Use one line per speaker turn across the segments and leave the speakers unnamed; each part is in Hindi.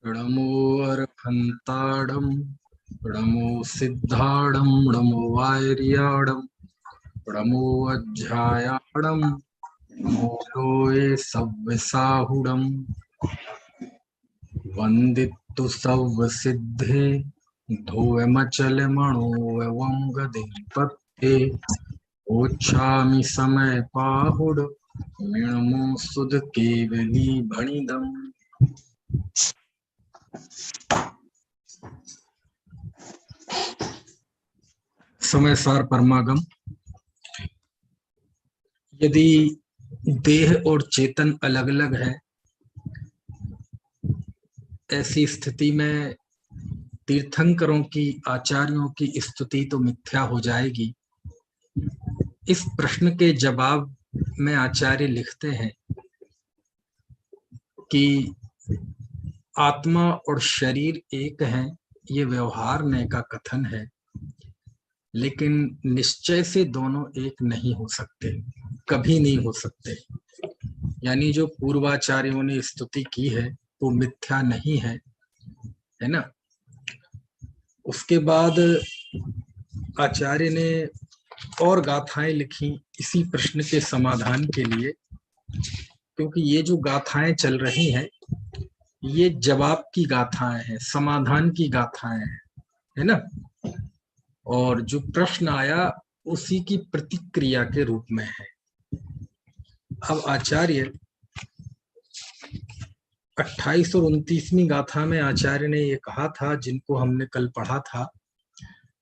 णमो अर्हन्ताडं णमो सिद्धाडं णमो वार्याडं णमो अध्यायाडं नमो लोये सव्यसाहुडं वन्दितु सव्यसिद्धे धोयमचलमणो गदिपत्ते ओच्छामि समय पाहुड मिणमो सुध केवली भणिदम। समय सार परमागम। यदि देह और चेतन अलग अलग है, ऐसी स्थिति में तीर्थंकरों की, आचार्यों की स्तुति तो मिथ्या हो जाएगी। इस प्रश्न के जवाब में आचार्य लिखते हैं कि आत्मा और शरीर एक हैं, ये व्यवहार का कथन है, लेकिन निश्चय से दोनों एक नहीं हो सकते, कभी नहीं हो सकते। यानी जो पूर्वाचार्यों ने स्तुति की है वो मिथ्या नहीं है, है ना। उसके बाद आचार्य ने और गाथाएं लिखी इसी प्रश्न के समाधान के लिए, क्योंकि ये जो गाथाएं चल रही हैं ये जवाब की गाथाएं हैं, समाधान की गाथाएं हैं, है ना। और जो प्रश्न आया उसी की प्रतिक्रिया के रूप में है। अब आचार्य 28 और 29वीं गाथा में आचार्य ने ये कहा था, जिनको हमने कल पढ़ा था,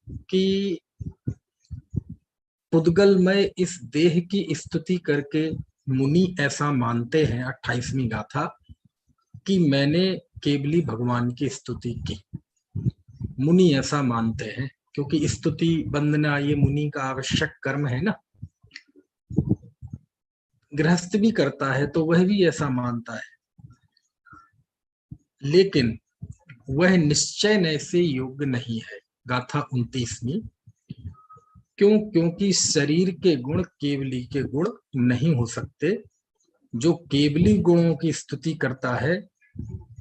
कि पुद्गल में इस देह की स्तुति करके मुनि ऐसा मानते हैं, 28वीं गाथा, कि मैंने केवली भगवान की स्तुति की। मुनि ऐसा मानते हैं, क्योंकि स्तुति वंदना ये मुनि का आवश्यक कर्म है ना। गृहस्थ भी करता है तो वह भी ऐसा मानता है, लेकिन वह निश्चय से योग्य नहीं है। गाथा 29वीं। क्यों? क्योंकि शरीर के गुण केवली के गुण नहीं हो सकते। जो केवली गुणों की स्तुति करता है,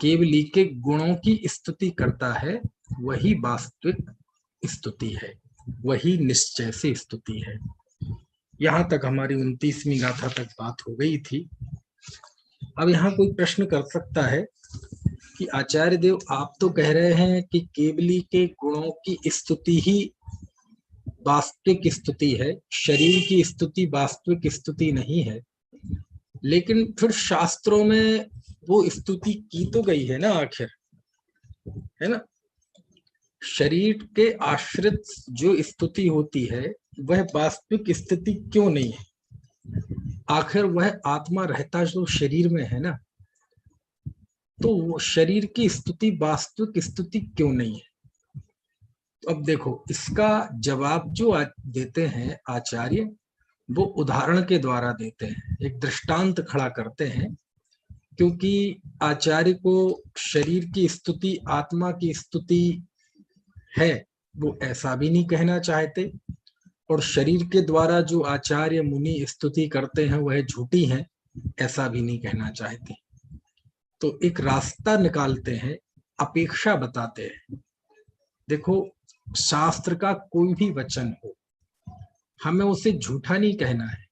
केवली के गुणों की स्तुति करता है, वही वास्तविक स्तुति है, वही निश्चय से स्तुति है। यहां तक हमारी 29वीं गाथा तक बात हो गई थी। अब यहाँ कोई प्रश्न कर सकता है कि आचार्य देव, आप तो कह रहे हैं कि केवली के गुणों की स्तुति ही वास्तविक स्तुति है, शरीर की स्तुति वास्तविक स्तुति नहीं है। लेकिन फिर शास्त्रों में वो स्तुति की तो गई है ना आखिर, है ना। शरीर के आश्रित जो स्तुति होती है वह वास्तविक स्थिति क्यों नहीं है? आखिर वह आत्मा रहता जो शरीर में है ना, तो शरीर की स्तुति वास्तविक स्तुति क्यों नहीं है? तो अब देखो, इसका जवाब जो देते हैं आचार्य, वो उदाहरण के द्वारा देते हैं, एक दृष्टांत खड़ा करते हैं। क्योंकि आचार्य को शरीर की स्तुति आत्मा की स्तुति है वो ऐसा भी नहीं कहना चाहते, और शरीर के द्वारा जो आचार्य मुनि स्तुति करते हैं वह झूठी है ऐसा भी नहीं कहना चाहते। तो एक रास्ता निकालते हैं, अपेक्षा बताते हैं। देखो, शास्त्र का कोई भी वचन हो, हमें उसे झूठा नहीं कहना है,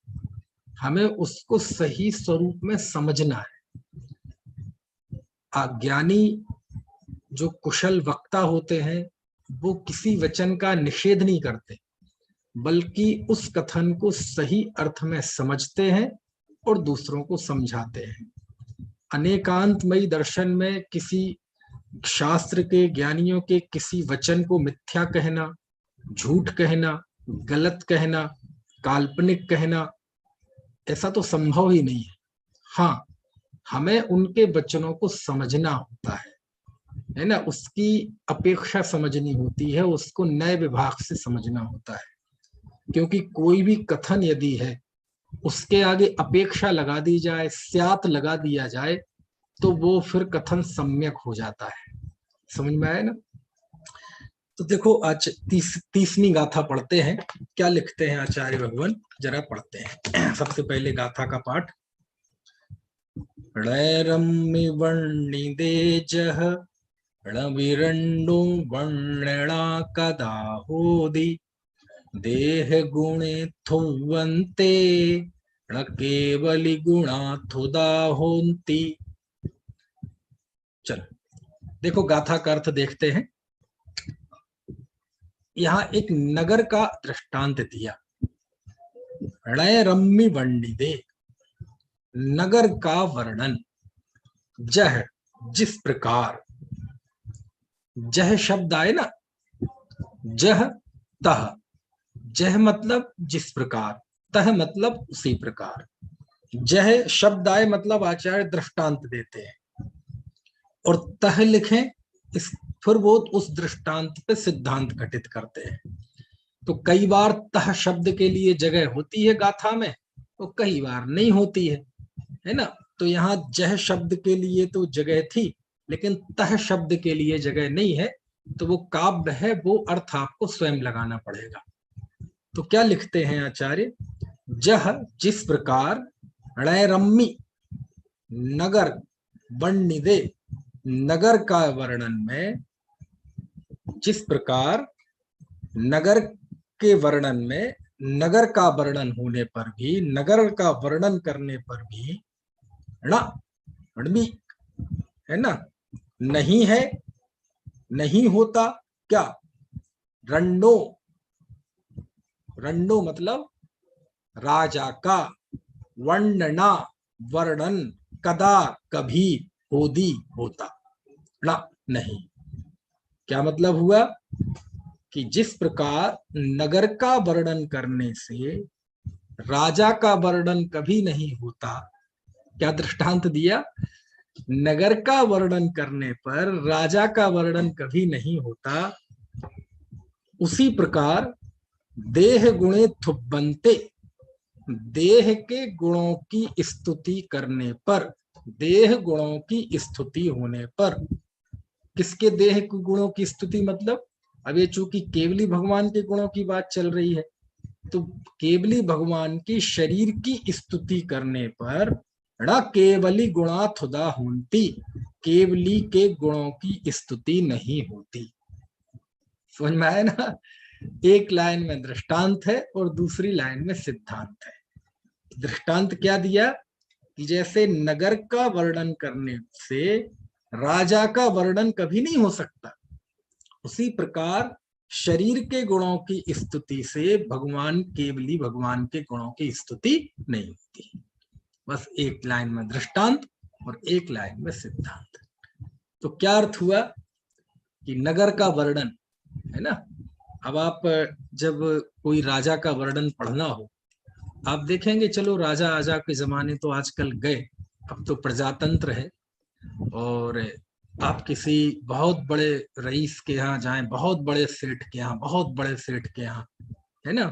हमें उसको सही स्वरूप में समझना है। अज्ञानी जो कुशल वक्ता होते हैं वो किसी वचन का निषेध नहीं करते, बल्कि उस कथन को सही अर्थ में समझते हैं और दूसरों को समझाते हैं। अनेकांतमयी दर्शन में किसी शास्त्र के ज्ञानियों के किसी वचन को मिथ्या कहना, झूठ कहना, गलत कहना, काल्पनिक कहना, ऐसा तो संभव ही नहीं है। हाँ, हमें उनके वचनों को समझना होता है ना, उसकी अपेक्षा समझनी होती है, उसको नए विभाग से समझना होता है। क्योंकि कोई भी कथन यदि है उसके आगे अपेक्षा लगा दी जाए, स्यात लगा दिया जाए, तो वो फिर कथन सम्यक हो जाता है। समझ में आया ना। तो देखो, आज 30वीं गाथा पढ़ते हैं। क्या लिखते हैं आचार्य भगवान, जरा पढ़ते हैं। सबसे पहले गाथा का पाठ। णैरम्य वर्णिदेजः णविरण्डो वर्णेणा कदा होदि देह गुणे थुवन्ते न केवली गुणा थुदा होन्ति। चलो देखो गाथा का अर्थ देखते हैं। यहाँ एक नगर का दृष्टांत दिया, णय रम्मी वर्णिदे, नगर का वर्णन, जह जिस प्रकार, जह शब्द आए ना, जह तह, जह मतलब जिस प्रकार, तह मतलब उसी प्रकार, जह शब्द आए मतलब आचार्य दृष्टांत देते हैं, और तह लिखें इस फिर वो उस दृष्टांत पे सिद्धांत घटित करते हैं। तो कई बार तह शब्द के लिए जगह होती है गाथा में, तो कई बार नहीं होती है ना। तो यहाँ जह शब्द के लिए तो जगह थी, लेकिन तह शब्द के लिए जगह नहीं है, तो वो काव्य है, वो अर्थ आपको स्वयं लगाना पड़ेगा। तो क्या लिखते हैं आचार्य, जह जिस प्रकार, णयरम्मी नगर, वर्णिदे नगर का वर्णन में, जिस प्रकार नगर के वर्णन में, नगर का वर्णन होने पर भी, नगर का वर्णन करने पर भी णमी है ना, नहीं है, नहीं होता, क्या, रंडो, रंडो मतलब राजा का, वर्णना वर्णन, कदा कभी, होदी होता, ना नहीं। क्या मतलब हुआ कि जिस प्रकार नगर का वर्णन करने से राजा का वर्णन कभी नहीं होता, क्या दृष्टांत दिया, नगर का वर्णन करने पर राजा का वर्णन कभी नहीं होता, उसी प्रकार देह गुणे थुब्बन्ते, देह के गुणों की स्तुति करने पर, देह गुणों की स्तुति होने पर, किसके देह के गुणों की स्तुति मतलब, अब ये चूंकि केवली भगवान के गुणों की बात चल रही है, तो केवली भगवान की शरीर की स्तुति करने पर न केवली गुणा थुदा होती, केवली के गुणों की स्तुति नहीं होती। समझ में आया ना, एक लाइन में दृष्टांत है और दूसरी लाइन में सिद्धांत है। दृष्टांत क्या दिया कि जैसे नगर का वर्णन करने से राजा का वर्णन कभी नहीं हो सकता, उसी प्रकार शरीर के गुणों की स्तुति से भगवान, केवली भगवान के गुणों की स्तुति नहीं होती। बस एक लाइन में दृष्टांत और एक लाइन में सिद्धांत। तो क्या अर्थ हुआ कि नगर का वर्णन है ना, अब आप जब कोई राजा का वर्णन पढ़ना हो, आप देखेंगे, चलो राजा आजा के जमाने तो आजकल गए, अब तो प्रजातंत्र है, और आप किसी बहुत बड़े रईस के यहाँ जाएं, बहुत बड़े सेठ के यहाँ, बहुत बड़े सेठ के यहाँ, है ना,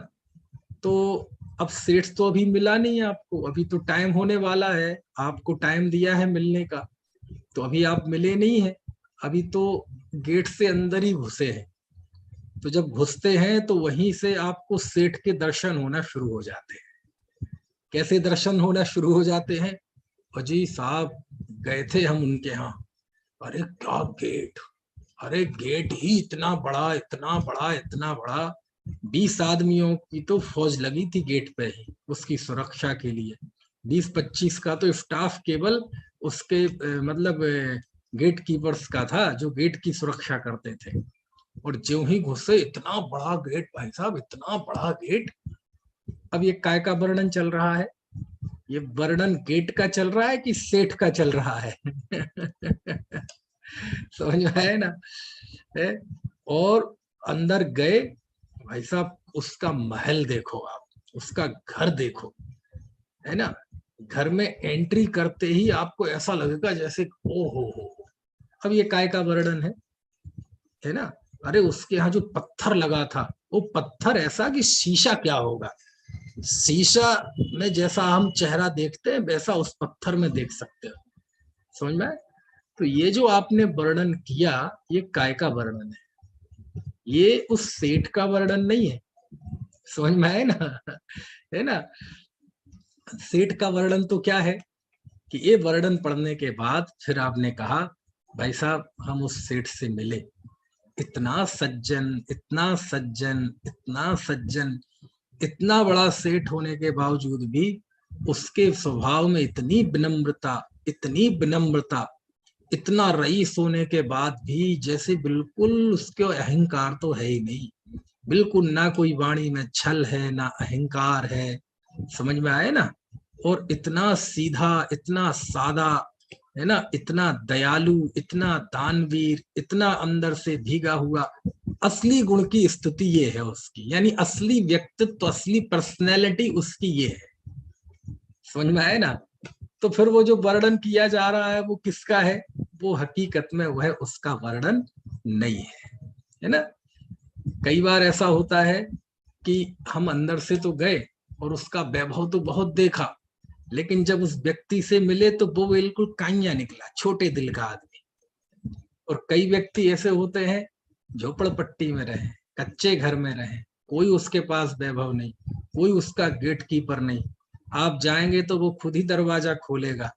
तो अब सेठ तो अभी मिला नहीं आपको, अभी तो टाइम होने वाला है, आपको टाइम दिया है मिलने का, तो अभी आप मिले नहीं है, अभी तो गेट से अंदर ही घुसे हैं। तो जब घुसते हैं तो वहीं से आपको सेठ के दर्शन होना शुरू हो जाते हैं। कैसे दर्शन होना शुरू हो जाते हैं, अजी साहब गए थे हम उनके यहाँ, अरे क्या गेट, अरे गेट ही इतना बड़ा, इतना बड़ा, इतना बड़ा, 20 आदमियों की तो फौज लगी थी गेट पे ही उसकी सुरक्षा के लिए, 20-25 का तो स्टाफ केवल उसके मतलब गेट कीपर्स का था, जो गेट की सुरक्षा करते थे। और जो ही घुसे, इतना बड़ा गेट भाई साहब, इतना बड़ा गेट। अब ये काय का वर्णन चल रहा है, ये वर्णन गेट का चल रहा है कि सेठ का चल रहा है? समझ में आया ना है? और अंदर गए भाई साहब, उसका महल देखो आप, उसका घर देखो, है ना, घर में एंट्री करते ही आपको ऐसा लगेगा जैसे ओ हो। अब ये काय का वर्णन है ना, अरे उसके यहाँ जो पत्थर लगा था, वो पत्थर ऐसा कि शीशा क्या होगा, शीशा में जैसा हम चेहरा देखते हैं वैसा उस पत्थर में देख सकते हो। समझ में? तो ये जो आपने वर्णन किया, ये काय का वर्णन है, ये उस सेठ का वर्णन नहीं है। समझ में आए ना, है ना। सेठ का वर्णन तो क्या है कि ये वर्णन पढ़ने के बाद फिर आपने कहा भाई साहब हम उस सेठ से मिले, इतना सज्जन, इतना सज्जन, इतना सज्जन, इतना बड़ा सेठ होने के बावजूद भी उसके स्वभाव में इतनी विनम्रता, इतनी विनम्रता, इतना रईस होने के बाद भी जैसे बिल्कुल उसके अहंकार तो है ही नहीं, बिल्कुल ना कोई वाणी में छल है ना अहंकार है, समझ में आए ना। और इतना सीधा, इतना सादा, है ना, इतना दयालु, इतना दानवीर, इतना अंदर से भीगा हुआ, असली गुण की स्तुति ये है उसकी, यानी असली व्यक्तित्व, असली पर्सनैलिटी उसकी ये है, समझ में आए ना। तो फिर वो जो वर्णन किया जा रहा है वो किसका है, वो हकीकत में वह उसका वर्णन नहीं है ना। कई बार ऐसा होता है कि हम अंदर से तो गए और उसका वैभव तो बहुत देखा, लेकिन जब उस व्यक्ति से मिले तो वो बिल्कुल काइया निकला, छोटे दिल का आदमी। और कई व्यक्ति ऐसे होते हैं झोपड़पट्टी में रहे, कच्चे घर में रहे, कोई उसके पास वैभव नहीं, कोई उसका गेट कीपर नहीं, आप जाएंगे तो वो खुद ही दरवाजा खोलेगा,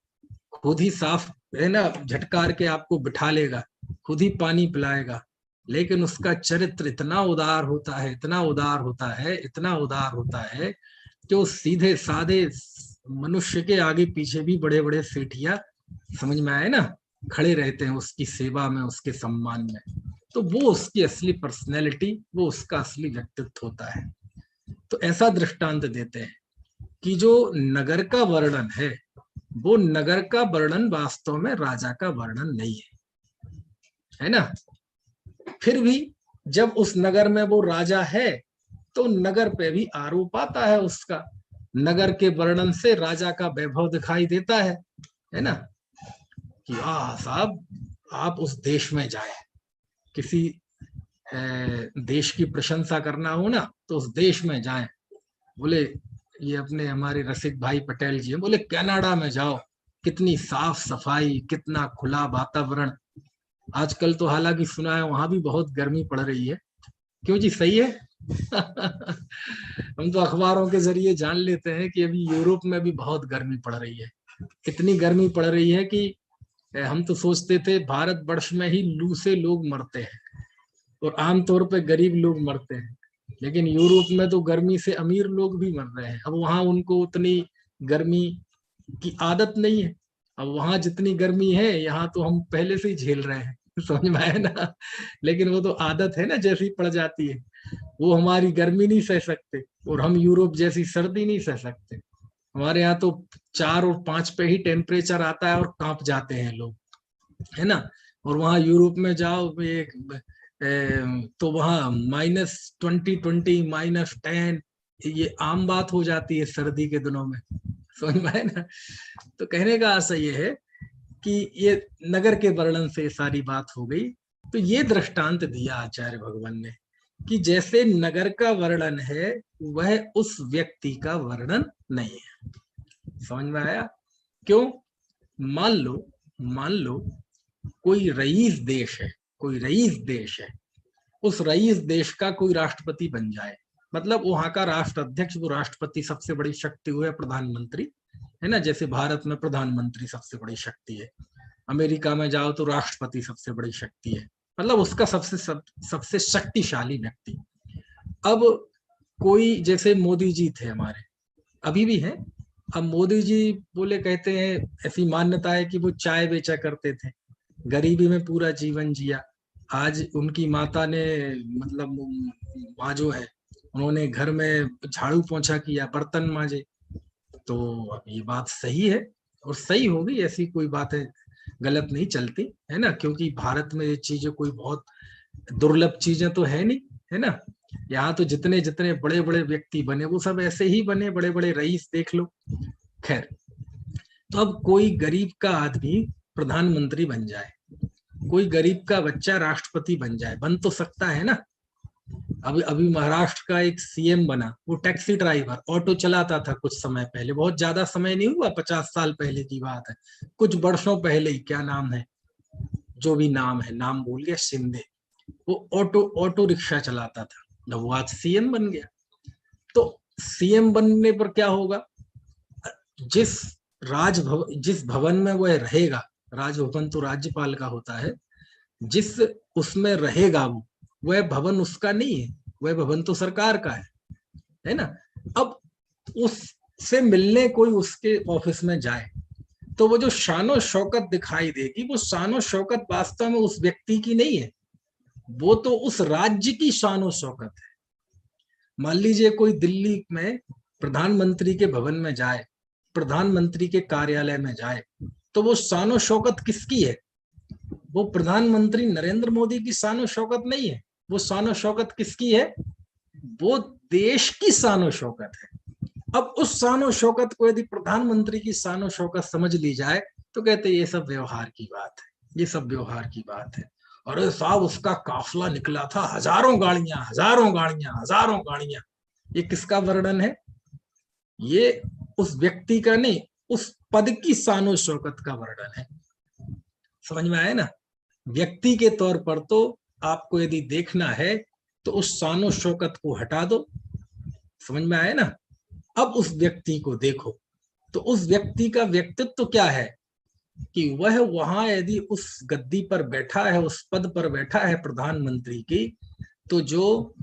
खुद ही साफ, है ना, झटकार के आपको बिठा लेगा, खुद ही पानी पिलाएगा, लेकिन उसका चरित्र इतना उदार होता है, इतना उदार होता है, इतना उदार होता है कि वो सीधे साधे मनुष्य के आगे पीछे भी बड़े बड़े सेठिया, समझ में आए ना, खड़े रहते हैं उसकी सेवा में, उसके सम्मान में। तो वो उसकी असली पर्सनैलिटी, वो उसका असली व्यक्तित्व होता है। तो ऐसा दृष्टांत देते हैं कि जो नगर का वर्णन है, वो नगर का वर्णन वास्तव में राजा का वर्णन नहीं है ना। फिर भी जब उस नगर में वो राजा है तो नगर पे भी आरोप आता है उसका, नगर के वर्णन से राजा का वैभव दिखाई देता है ना, कि साहब आप उस देश में जाए, किसी देश की प्रशंसा करना हो ना तो उस देश में जाएं। बोले ये अपने हमारे रसिक भाई पटेल जी हैं, बोले कनाडा में जाओ, कितनी साफ सफाई, कितना खुला वातावरण। आजकल तो हालांकि सुना है वहां भी बहुत गर्मी पड़ रही है, क्यों जी, सही है? हम तो अखबारों के जरिए जान लेते हैं कि अभी यूरोप में भी बहुत गर्मी पड़ रही है, इतनी गर्मी पड़ रही है कि हम तो सोचते थे भारत वर्ष में ही लू से लोग मरते हैं और आमतौर पे गरीब लोग मरते हैं, लेकिन यूरोप में तो गर्मी से अमीर लोग भी मर रहे हैं। अब वहां उनको उतनी गर्मी की आदत नहीं है, अब वहां जितनी गर्मी है यहाँ तो हम पहले से ही झेल रहे हैं, समझ में आया ना। लेकिन वो तो आदत है ना, जैसी पड़ जाती है, वो हमारी गर्मी नहीं सह सकते और हम यूरोप जैसी सर्दी नहीं सह सकते। हमारे यहाँ तो 4 और 5 पे ही टेम्परेचर आता है और कांप जाते हैं लोग, है ना। और वहां यूरोप में जाओ एक तो वहां -20, -10, ये आम बात हो जाती है सर्दी के दिनों में, समझ में है ना। तो कहने का आशय ये है कि ये नगर के वर्णन से सारी बात हो गई। तो ये दृष्टांत दिया आचार्य भगवान ने कि जैसे नगर का वर्णन है वह उस व्यक्ति का वर्णन नहीं है, समझ में आया? क्यों? मान लो, मान लो कोई रईस देश है, कोई रईस देश है, उस रईस देश का कोई राष्ट्रपति बन जाए, मतलब वहां का राष्ट्राध्यक्ष, वो राष्ट्रपति सबसे बड़ी शक्ति हुए प्रधानमंत्री, है ना, जैसे भारत में प्रधानमंत्री सबसे बड़ी शक्ति है, अमेरिका में जाओ तो राष्ट्रपति सबसे बड़ी शक्ति है, मतलब उसका सबसे शक्तिशाली व्यक्ति। अब कोई जैसे मोदी जी थे हमारे, अभी भी हैं, अब मोदी जी बोले, कहते हैं, ऐसी मान्यता है कि वो चाय बेचा करते थे, गरीबी में पूरा जीवन जिया। आज उनकी माता ने, मतलब माँ जो है, उन्होंने घर में झाड़ू पोंछा किया, बर्तन मांजे। तो अब ये बात सही है और सही होगी, ऐसी कोई बात है गलत नहीं चलती, है ना, क्योंकि भारत में ये चीजें कोई बहुत दुर्लभ चीजें तो है नहीं, है ना। यहाँ तो जितने जितने बड़े बड़े व्यक्ति बने वो सब ऐसे ही बने, बड़े बड़े रईस देख लो। खैर, तो अब कोई गरीब का आदमी प्रधानमंत्री बन जाए, कोई गरीब का बच्चा राष्ट्रपति बन जाए, बन तो सकता है ना। अभी अभी महाराष्ट्र का एक सीएम बना, वो टैक्सी ड्राइवर, ऑटो चलाता था कुछ समय पहले, बहुत ज्यादा समय नहीं हुआ, 50 साल पहले की बात है, कुछ वर्षों पहले ही। क्या नाम है, जो भी नाम है, नाम भूल गया, शिंदे। वो ऑटो ऑटो रिक्शा चलाता था, जब वो आज सीएम बन गया। तो सीएम बनने पर क्या होगा, जिस जिस भवन में वह रहेगा, राजभवन तो राज्यपाल का होता है, जिस उसमें रहेगा वह भवन उसका नहीं है, वह भवन तो सरकार का है ना। अब उससे मिलने कोई उसके ऑफिस में जाए तो वो जो शानो शौकत दिखाई देगी, वो शानो शौकत वास्तव में उस व्यक्ति की नहीं है, वो तो उस राज्य की शानो शौकत है। मान लीजिए कोई दिल्ली में प्रधानमंत्री के भवन में जाए, प्रधानमंत्री के कार्यालय में जाए, तो वो शानो शौकत किसकी है? वो प्रधानमंत्री नरेंद्र मोदी की शानो शौकत नहीं है, वो शानो शौकत किसकी है? वो देश की शानो शौकत है। अब उस शानो शौकत को यदि प्रधानमंत्री की शानो शौकत समझ ली जाए तो कहते ये सब व्यवहार की बात है, ये सब व्यवहार की बात है। अरे साहब उसका काफिला निकला था, हजारों गाड़ियां हजारों गाड़ियां हजारों गाड़ियां, ये किसका वर्णन है? ये उस व्यक्ति का नहीं, उस पद की शानो शौकत का वर्णन है। समझ में आया ना? व्यक्ति के तौर पर तो आपको यदि देखना है तो उस शानो शौकत को हटा दो। समझ में आया ना? अब उस व्यक्ति को देखो तो उस व्यक्ति का व्यक्तित्व क्या है कि वह वहां यदि उस गद्दी पर बैठा है, उस पद पर बैठा है प्रधानमंत्री की, तो जो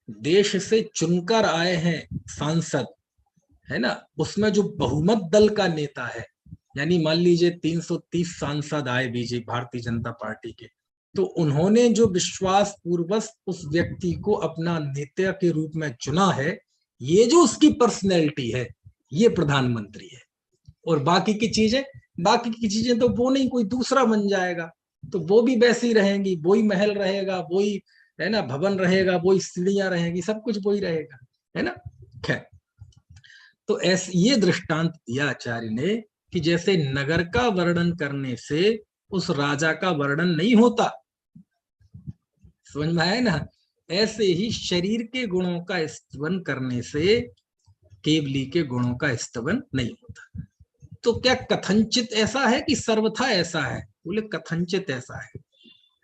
देश से चुनकर आए हैं सांसद है ना, उसमें जो बहुमत दल का नेता है, यानी मान लीजिए 330 सांसद आए बीजेपी भारतीय जनता पार्टी के, तो उन्होंने जो विश्वास पूर्वक उस व्यक्ति को अपना नेता के रूप में चुना है, ये जो उसकी पर्सनैलिटी है, ये प्रधानमंत्री है। और बाकी की चीजें तो वो नहीं, कोई दूसरा बन जाएगा तो वो भी वैसी रहेंगी, वही महल रहेगा, वही है ना भवन रहेगा, वही सीढ़ियां रहेंगी, सब कुछ वही रहेगा, है ना। खैर, तो ऐसे ये दृष्टांत दिया आचार्य ने कि जैसे नगर का वर्णन करने से उस राजा का वर्णन नहीं होता, समझ में आया ना, ऐसे ही शरीर के गुणों का स्तवन करने से केवली के गुणों का स्तवन नहीं होता। तो क्या कथनचित ऐसा है कि सर्वथा ऐसा है? बोले कथनचित ऐसा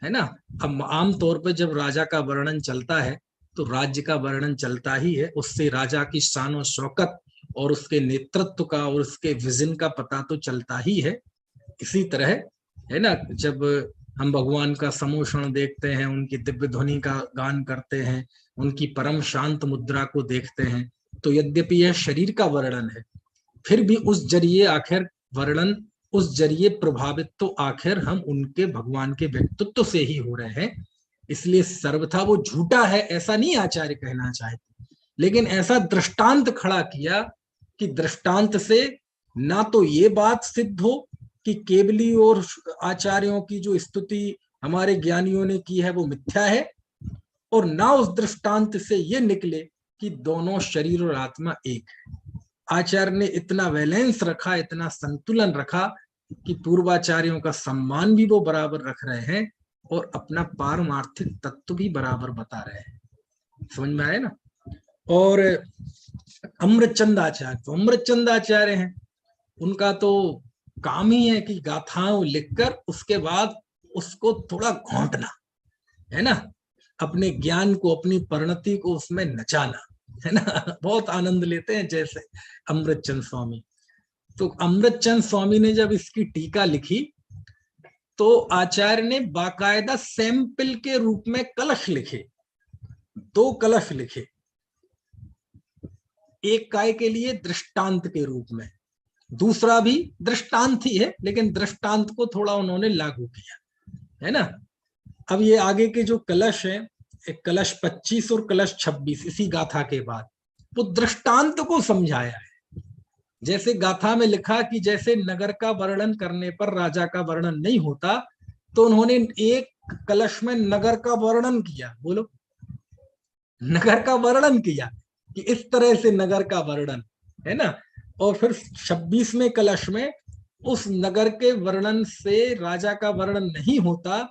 है ना। अब आमतौर पर जब राजा का वर्णन चलता है तो राज्य का वर्णन चलता ही है, उससे राजा की शान और शौकत और उसके नेतृत्व का और उसके विजन का पता तो चलता ही है। इसी तरह है ना, जब हम भगवान का समोषण देखते हैं, उनकी दिव्य ध्वनि का गान करते हैं, उनकी परम शांत मुद्रा को देखते हैं, तो यद्यपि यह शरीर का वर्णन है, फिर भी उस जरिए आखिर वर्णन, उस जरिए प्रभावित तो आखिर हम उनके भगवान के व्यक्तित्व से ही हो रहे हैं। इसलिए सर्वथा वो झूठा है ऐसा नहीं आचार्य कहना चाहते, लेकिन ऐसा दृष्टांत खड़ा किया कि दृष्टांत से ना तो ये बात सिद्ध हो कि केवली और आचार्यों की जो स्तुति हमारे ज्ञानियों ने की है वो मिथ्या है, और ना उस दृष्टांत से ये निकले कि दोनों शरीर और आत्मा एक है। आचार्य ने इतना बैलेंस रखा, इतना संतुलन रखा कि पूर्वाचार्यों का सम्मान भी वो बराबर रख रहे हैं और अपना पारमार्थिक तत्व भी बराबर बता रहे हैं। समझ में आया ना। और अमृतचंद आचार्य, तो अमृतचंद आचार्य हैं, उनका तो काम ही है कि गाथाओं लिखकर उसके बाद उसको थोड़ा घोंटना, है ना, अपने ज्ञान को, अपनी परिणति को उसमें नचाना, है ना। बहुत आनंद लेते हैं जैसे अमृतचंद स्वामी। तो अमृतचंद स्वामी ने जब इसकी टीका लिखी तो आचार्य ने बाकायदा सैंपल के रूप में कलश लिखे, 2 कलश लिखे, एक काय के लिए दृष्टांत के रूप में, दूसरा भी दृष्टांत ही है लेकिन दृष्टांत को थोड़ा उन्होंने लागू किया, है ना। अब ये आगे के जो कलश है, एक कलश 25 और कलश 26, इसी गाथा के बाद वो दृष्टांत को समझाया है। जैसे गाथा में लिखा कि जैसे नगर का वर्णन करने पर राजा का वर्णन नहीं होता, तो उन्होंने एक कलश में नगर का वर्णन किया, बोलो, नगर का वर्णन किया कि इस तरह से नगर का वर्णन, है ना। और फिर 26वें कलश में उस नगर के वर्णन से राजा का वर्णन नहीं होता,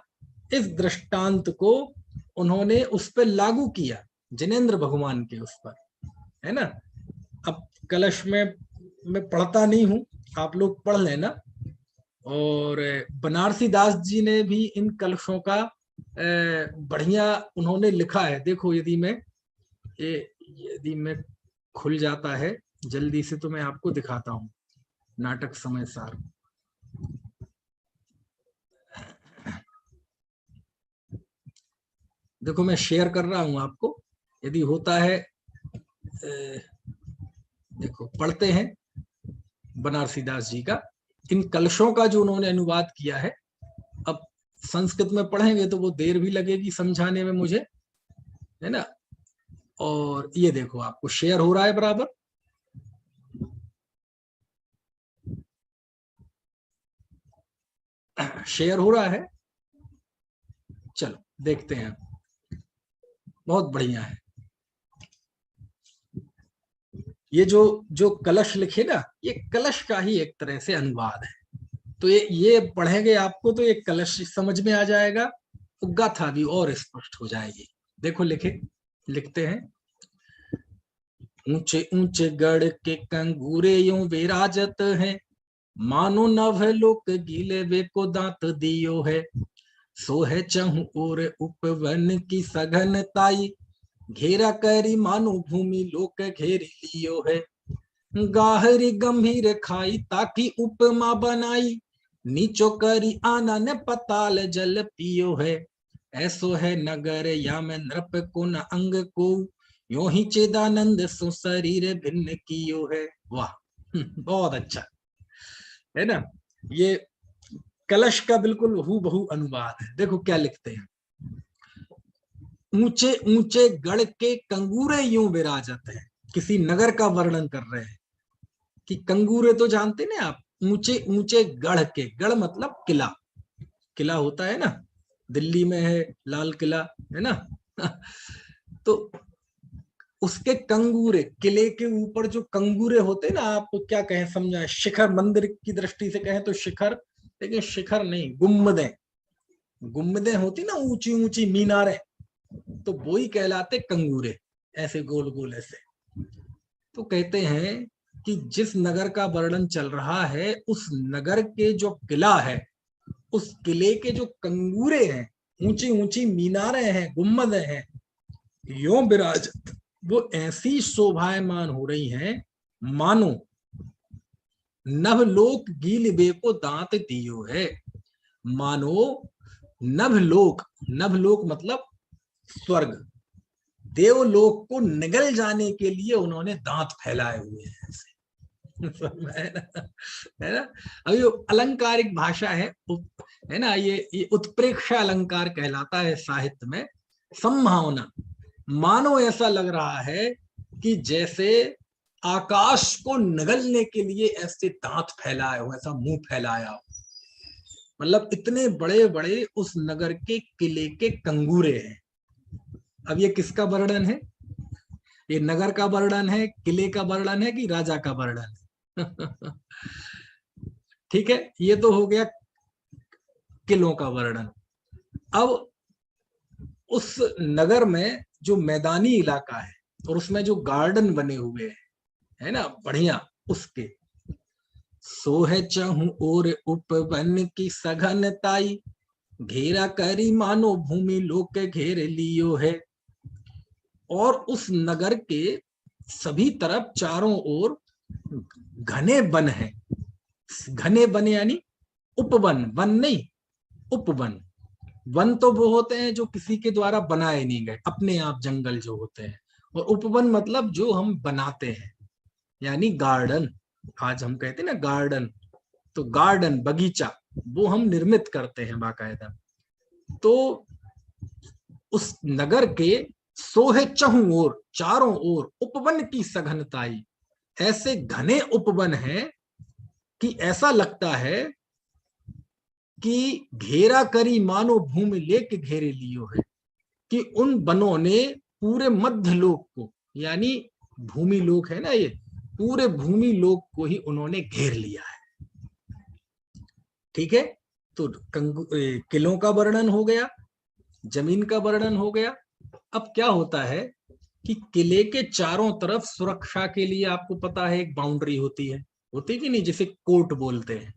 इस दृष्टांत को उन्होंने उस पर लागू किया, जिनेंद्र भगवान के उस पर, है ना। अब कलश में मैं पढ़ता नहीं हूं, आप लोग पढ़ लेना। और बनारसी दास जी ने भी इन कलशों का बढ़िया उन्होंने लिखा है। देखो यदि मैं खुल जाता है जल्दी से तो मैं आपको दिखाता हूं नाटक समय सार। देखो मैं शेयर कर रहा हूं आपको, यदि होता है देखो पढ़ते हैं बनारसी दास जी का, इन कलशों का जो उन्होंने अनुवाद किया है। अब संस्कृत में पढ़ेंगे तो वो देर भी लगेगी समझाने में मुझे, है ना। और ये देखो आपको शेयर हो रहा है बराबर, शेयर हो रहा है। चलो देखते हैं, बहुत बढ़िया है। ये जो जो कलश लिखे ना, ये कलश का ही एक तरह से अनुवाद है। तो ये पढ़ेंगे आपको तो ये कलश समझ में आ जाएगा, तो गाथा भी और स्पष्ट हो जाएगी। देखो लिखते हैं, ऊंचे ऊंचे गढ़ के कंगूरे यूं विराजत है, मानो नभ लोक गीले वे को दांत दियो है। सो है चहु और उपवन की सघन ताई, घेरा करी मानो भूमि लोक घेर लियो है। गाहरी गंभीर खाई ताकि उपमा बनाई, नीचो करी आनन पताल जल पियो है। ऐसो है नगर या में नृप को न अंग को, यो ही चेदानंद सो शरीर भिन्न कियो है। वाह बहुत अच्छा है ना। ये कलश का बिल्कुल हूबहू अनुवाद है। देखो क्या लिखते हैं, ऊंचे ऊंचे गढ़ के कंगूरे यूं विराजत है। किसी नगर का वर्णन कर रहे हैं कि कंगूरे तो जानते ना आप, ऊंचे ऊंचे गढ़ के, गढ़ मतलब किला, किला होता है ना, दिल्ली में है लाल किला, है ना तो उसके कंगूरे, किले के ऊपर जो कंगूरे होते ना, आप क्या कहें समझाएं, शिखर, मंदिर की दृष्टि से कहें तो शिखर, लेकिन शिखर नहीं, गुम्बदें, गुम्बदें होती ना ऊंची ऊंची मीनारें, तो वो ही कहलाते कंगूरे, ऐसे गोल गोल ऐसे। तो कहते हैं कि जिस नगर का वर्णन चल रहा है, उस नगर के जो किला है, उस किले के जो कंगूरे हैं, ऊंची ऊंची मीनारें हैं, गुम्बदें हैं, यो विराज, वो ऐसी शोभायमान हो रही हैं मानो नभलोक गील बे को दांत दियो है। मानो नभलोक, नभलोक मतलब स्वर्ग, देवलोक को निगल जाने के लिए उन्होंने दांत फैलाए हुए हैं ऐसे है ना। अभी अलंकारिक भाषा है ना, ये उत्प्रेक्षा अलंकार कहलाता है साहित्य में। संभावना, मानो ऐसा लग रहा है कि जैसे आकाश को निगलने के लिए ऐसे दांत फैलाए हो, ऐसा मुंह फैलाया हो, मतलब इतने बड़े बड़े उस नगर के किले के कंगूरे हैं। अब ये किसका वर्णन है, ये नगर का वर्णन है, किले का वर्णन है कि राजा का वर्णन है ठीक है, ये तो हो गया किलों का वर्णन। अब उस नगर में जो मैदानी इलाका है और उसमें जो गार्डन बने हुए हैं, है ना, बढ़िया, उसके सो है चहु और उपवन की सघन ताई, घेरा करी मानो भूमि लोक घेर लियो है। और उस नगर के सभी तरफ चारों ओर घने वन है, घने वन यानी उपवन, वन नहीं उपवन। वन तो वो होते हैं जो किसी के द्वारा बनाए नहीं गए, अपने आप जंगल जो होते हैं, और उपवन मतलब जो हम बनाते हैं, यानी गार्डन। आज हम कहते हैं ना गार्डन, तो गार्डन बगीचा वो हम निर्मित करते हैं बाकायदा। तो उस नगर के सोहे चहु ओर, चारों ओर उपवन की सघनताई, ऐसे घने उपवन हैं कि ऐसा लगता है कि घेरा करी मानो भूमि लेके घेरे लियो है, कि उन वनों ने पूरे मध्य लोक को, यानी भूमि लोक है ना, ये पूरे भूमि लोक को ही उन्होंने घेर लिया है। ठीक है, तो किलों का वर्णन हो गया, जमीन का वर्णन हो गया। अब क्या होता है कि किले के चारों तरफ सुरक्षा के लिए आपको पता है एक बाउंड्री होती कि नहीं, जिसे कोर्ट बोलते हैं,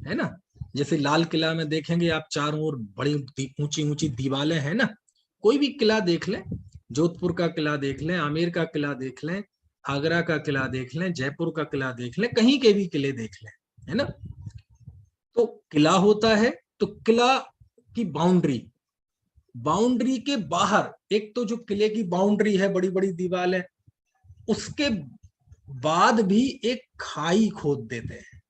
है ना। जैसे लाल किला में देखेंगे आप, चारों ओर बड़ी ऊंची ऊंची दीवारें हैं ना। कोई भी किला देख लें, जोधपुर का किला देख लें, आमेर का किला देख लें, आगरा का किला देख लें, जयपुर का किला देख लें, कहीं के भी किले देख लें, है ना। तो किला होता है, तो किला की बाउंड्री बाउंड्री के बाहर, एक तो जो किले की बाउंड्री है, बड़ी बड़ी दीवार है, उसके बाद भी एक खाई खोद देते हैं।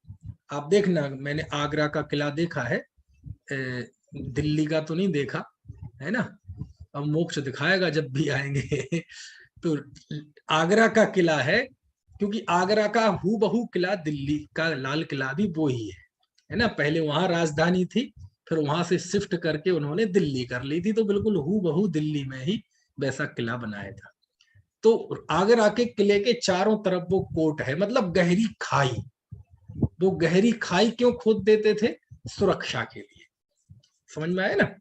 आप देखना, मैंने आगरा का किला देखा है, दिल्ली का तो नहीं देखा है ना, अब मोक्ष दिखाएगा जब भी आएंगे। तो आगरा का किला है, क्योंकि आगरा का हूबहू किला दिल्ली का लाल किला भी वो ही है ना। पहले वहां राजधानी थी, फिर वहां से शिफ्ट करके उन्होंने दिल्ली कर ली थी, तो बिल्कुल हूबहू दिल्ली में ही वैसा किला बनाया था। तो आगरा के किले के चारों तरफ वो कोट है, मतलब गहरी खाई। वो गहरी खाई क्यों खोद देते थे? सुरक्षा के लिए। समझ में आया ना।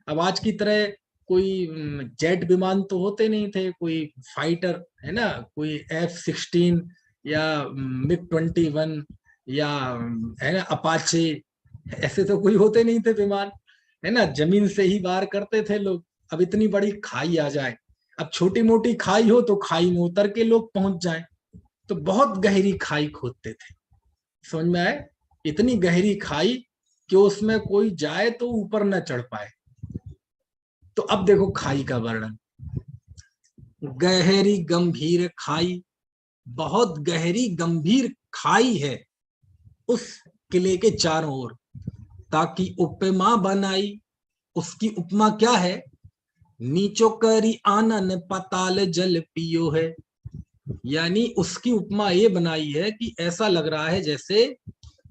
अब आज की तरह कोई जेट विमान तो होते नहीं थे, कोई फाइटर है ना, कोई F-16 या MiG-21 या है ना अपाचे, ऐसे तो कोई होते नहीं थे विमान, है ना। जमीन से ही वार करते थे लोग। अब इतनी बड़ी खाई आ जाए, अब छोटी मोटी खाई हो तो खाई में उतर के लोग पहुंच जाए, तो बहुत गहरी खाई खोदते थे। समझ में आए? इतनी गहरी खाई कि उसमें कोई जाए तो ऊपर न चढ़ पाए। तो अब देखो खाई का वर्णन, गहरी गंभीर खाई, बहुत गहरी गंभीर खाई है उस किले के चारों ओर, ताकि उपमा बनाई। उसकी उपमा क्या है? नीचो करी आनन पाताल जल पियो है। यानी उसकी उपमा ये बनाई है कि ऐसा लग रहा है जैसे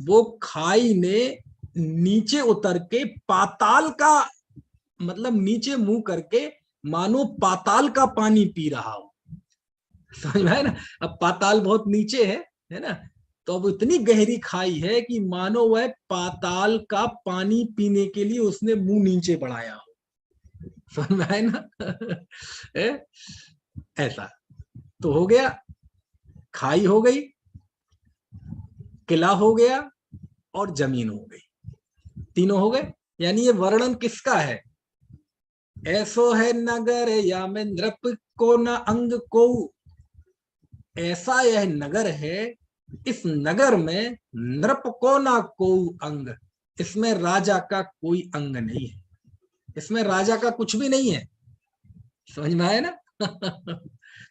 वो खाई ने नीचे उतर के पाताल का, मतलब नीचे मुंह करके मानो पाताल का पानी पी रहा हो। समझ में है ना। अब पाताल बहुत नीचे है ना, तो अब इतनी गहरी खाई है कि मानो वह पाताल का पानी पीने के लिए उसने मुंह नीचे बढ़ाया हो। समझ में है ना। ऐसा तो हो गया, खाई हो गई, किला हो गया, और जमीन हो गई, तीनों हो गए। यानी ये वर्णन किसका है? ऐसो है नगर या में नृप को न अंग को। ऐसा यह नगर है, इस नगर में नृप को ना को अंग, इसमें राजा का कोई अंग नहीं है, इसमें राजा का कुछ भी नहीं है। समझ में आया ना।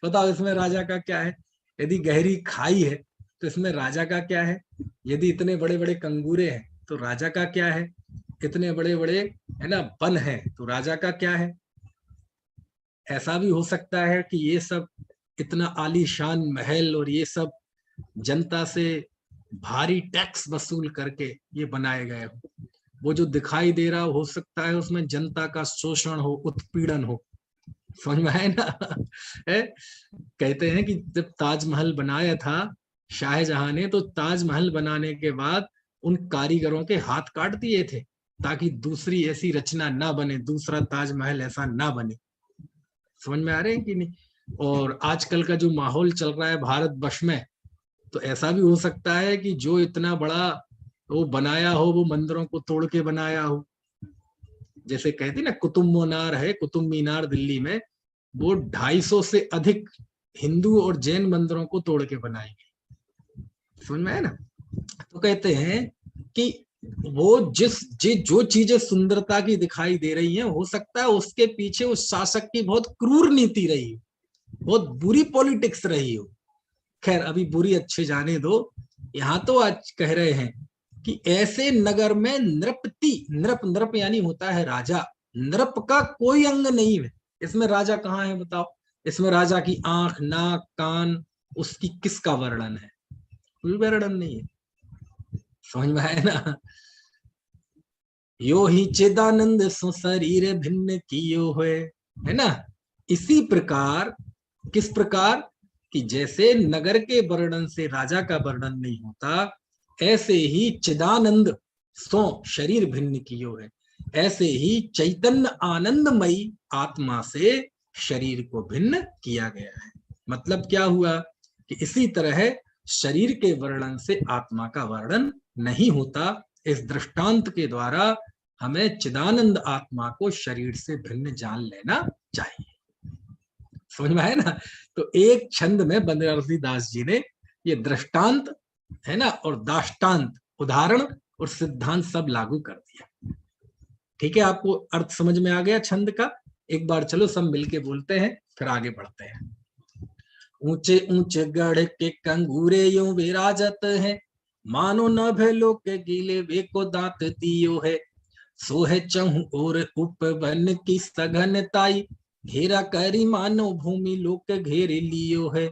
बताओ इसमें राजा का क्या है? यदि गहरी खाई है तो इसमें राजा का क्या है? यदि इतने बड़े बड़े कंगूरे हैं तो राजा का क्या है? इतने बड़े बड़े है ना वन है तो राजा का क्या है? ऐसा भी हो सकता है कि ये सब इतना आलीशान महल और ये सब जनता से भारी टैक्स वसूल करके ये बनाए गए हो। वो जो दिखाई दे रहा हो सकता है उसमें जनता का शोषण हो, उत्पीड़न हो। समझ में आए ना। है? कहते हैं कि जब ताजमहल बनाया था शाहजहां ने, तो ताजमहल बनाने के बाद उन कारीगरों के हाथ काट दिए थे, ताकि दूसरी ऐसी रचना ना बने, दूसरा ताजमहल ऐसा ना बने। समझ में आ रहे हैं कि नहीं। और आजकल का जो माहौल चल रहा है भारतवर्ष में, तो ऐसा भी हो सकता है कि जो इतना बड़ा वो बनाया हो वो मंदिरों को तोड़ के बनाया हो। जैसे कहते ना कुतुब मीनार है, कुतुब मीनार दिल्ली में, वो 250 से अधिक हिंदू और जैन मंदिरों को तोड़ के बनाई गई। समझ में है ना। तो कहते हैं कि वो जो चीजें सुंदरता की दिखाई दे रही हैं, हो सकता है उसके पीछे उस शासक की बहुत क्रूर नीति रही हो, बहुत बुरी पॉलिटिक्स रही हो। खैर अभी बुरी अच्छे जाने दो। यहाँ तो आज कह रहे हैं कि ऐसे नगर में नृपति, नृप नृप यानी होता है राजा, नृप का कोई अंग नहीं है। इसमें राजा कहाँ है बताओ? इसमें राजा की आंख, नाक, कान, उसकी किसका वर्णन है? कोई वर्णन नहीं है। समझ में आया ना। यो ही चिदानंद सो शरीर भिन्न कियो है ना। इसी प्रकार, किस प्रकार कि जैसे नगर के वर्णन से राजा का वर्णन नहीं होता, ऐसे ही चिदानंद सो शरीर भिन्न कियो है, ऐसे ही चैतन्य आनंदमयी आत्मा से शरीर को भिन्न किया गया है। मतलब क्या हुआ कि इसी तरह शरीर के वर्णन से आत्मा का वर्णन नहीं होता। इस दृष्टांत के द्वारा हमें चिदानंद आत्मा को शरीर से भिन्न जान लेना चाहिए। समझ में है ना। तो एक छंद में बनारसी दास जी ने ये दृष्टांत है ना और दाष्टांत, उदाहरण और सिद्धांत सब लागू कर दिया। ठीक है, आपको अर्थ समझ में आ गया छंद का? एक बार चलो सब मिलके बोलते हैं, फिर आगे बढ़ते हैं। ऊंचे ऊंचे गढ़ के कंगूरे यूं विराजत है, मानो नभ लोक के गीले वे को दांत दियो है। सो है चहु और उपवन की सघनताई, घेरा करी मानो भूमि लोक घेर लियो है।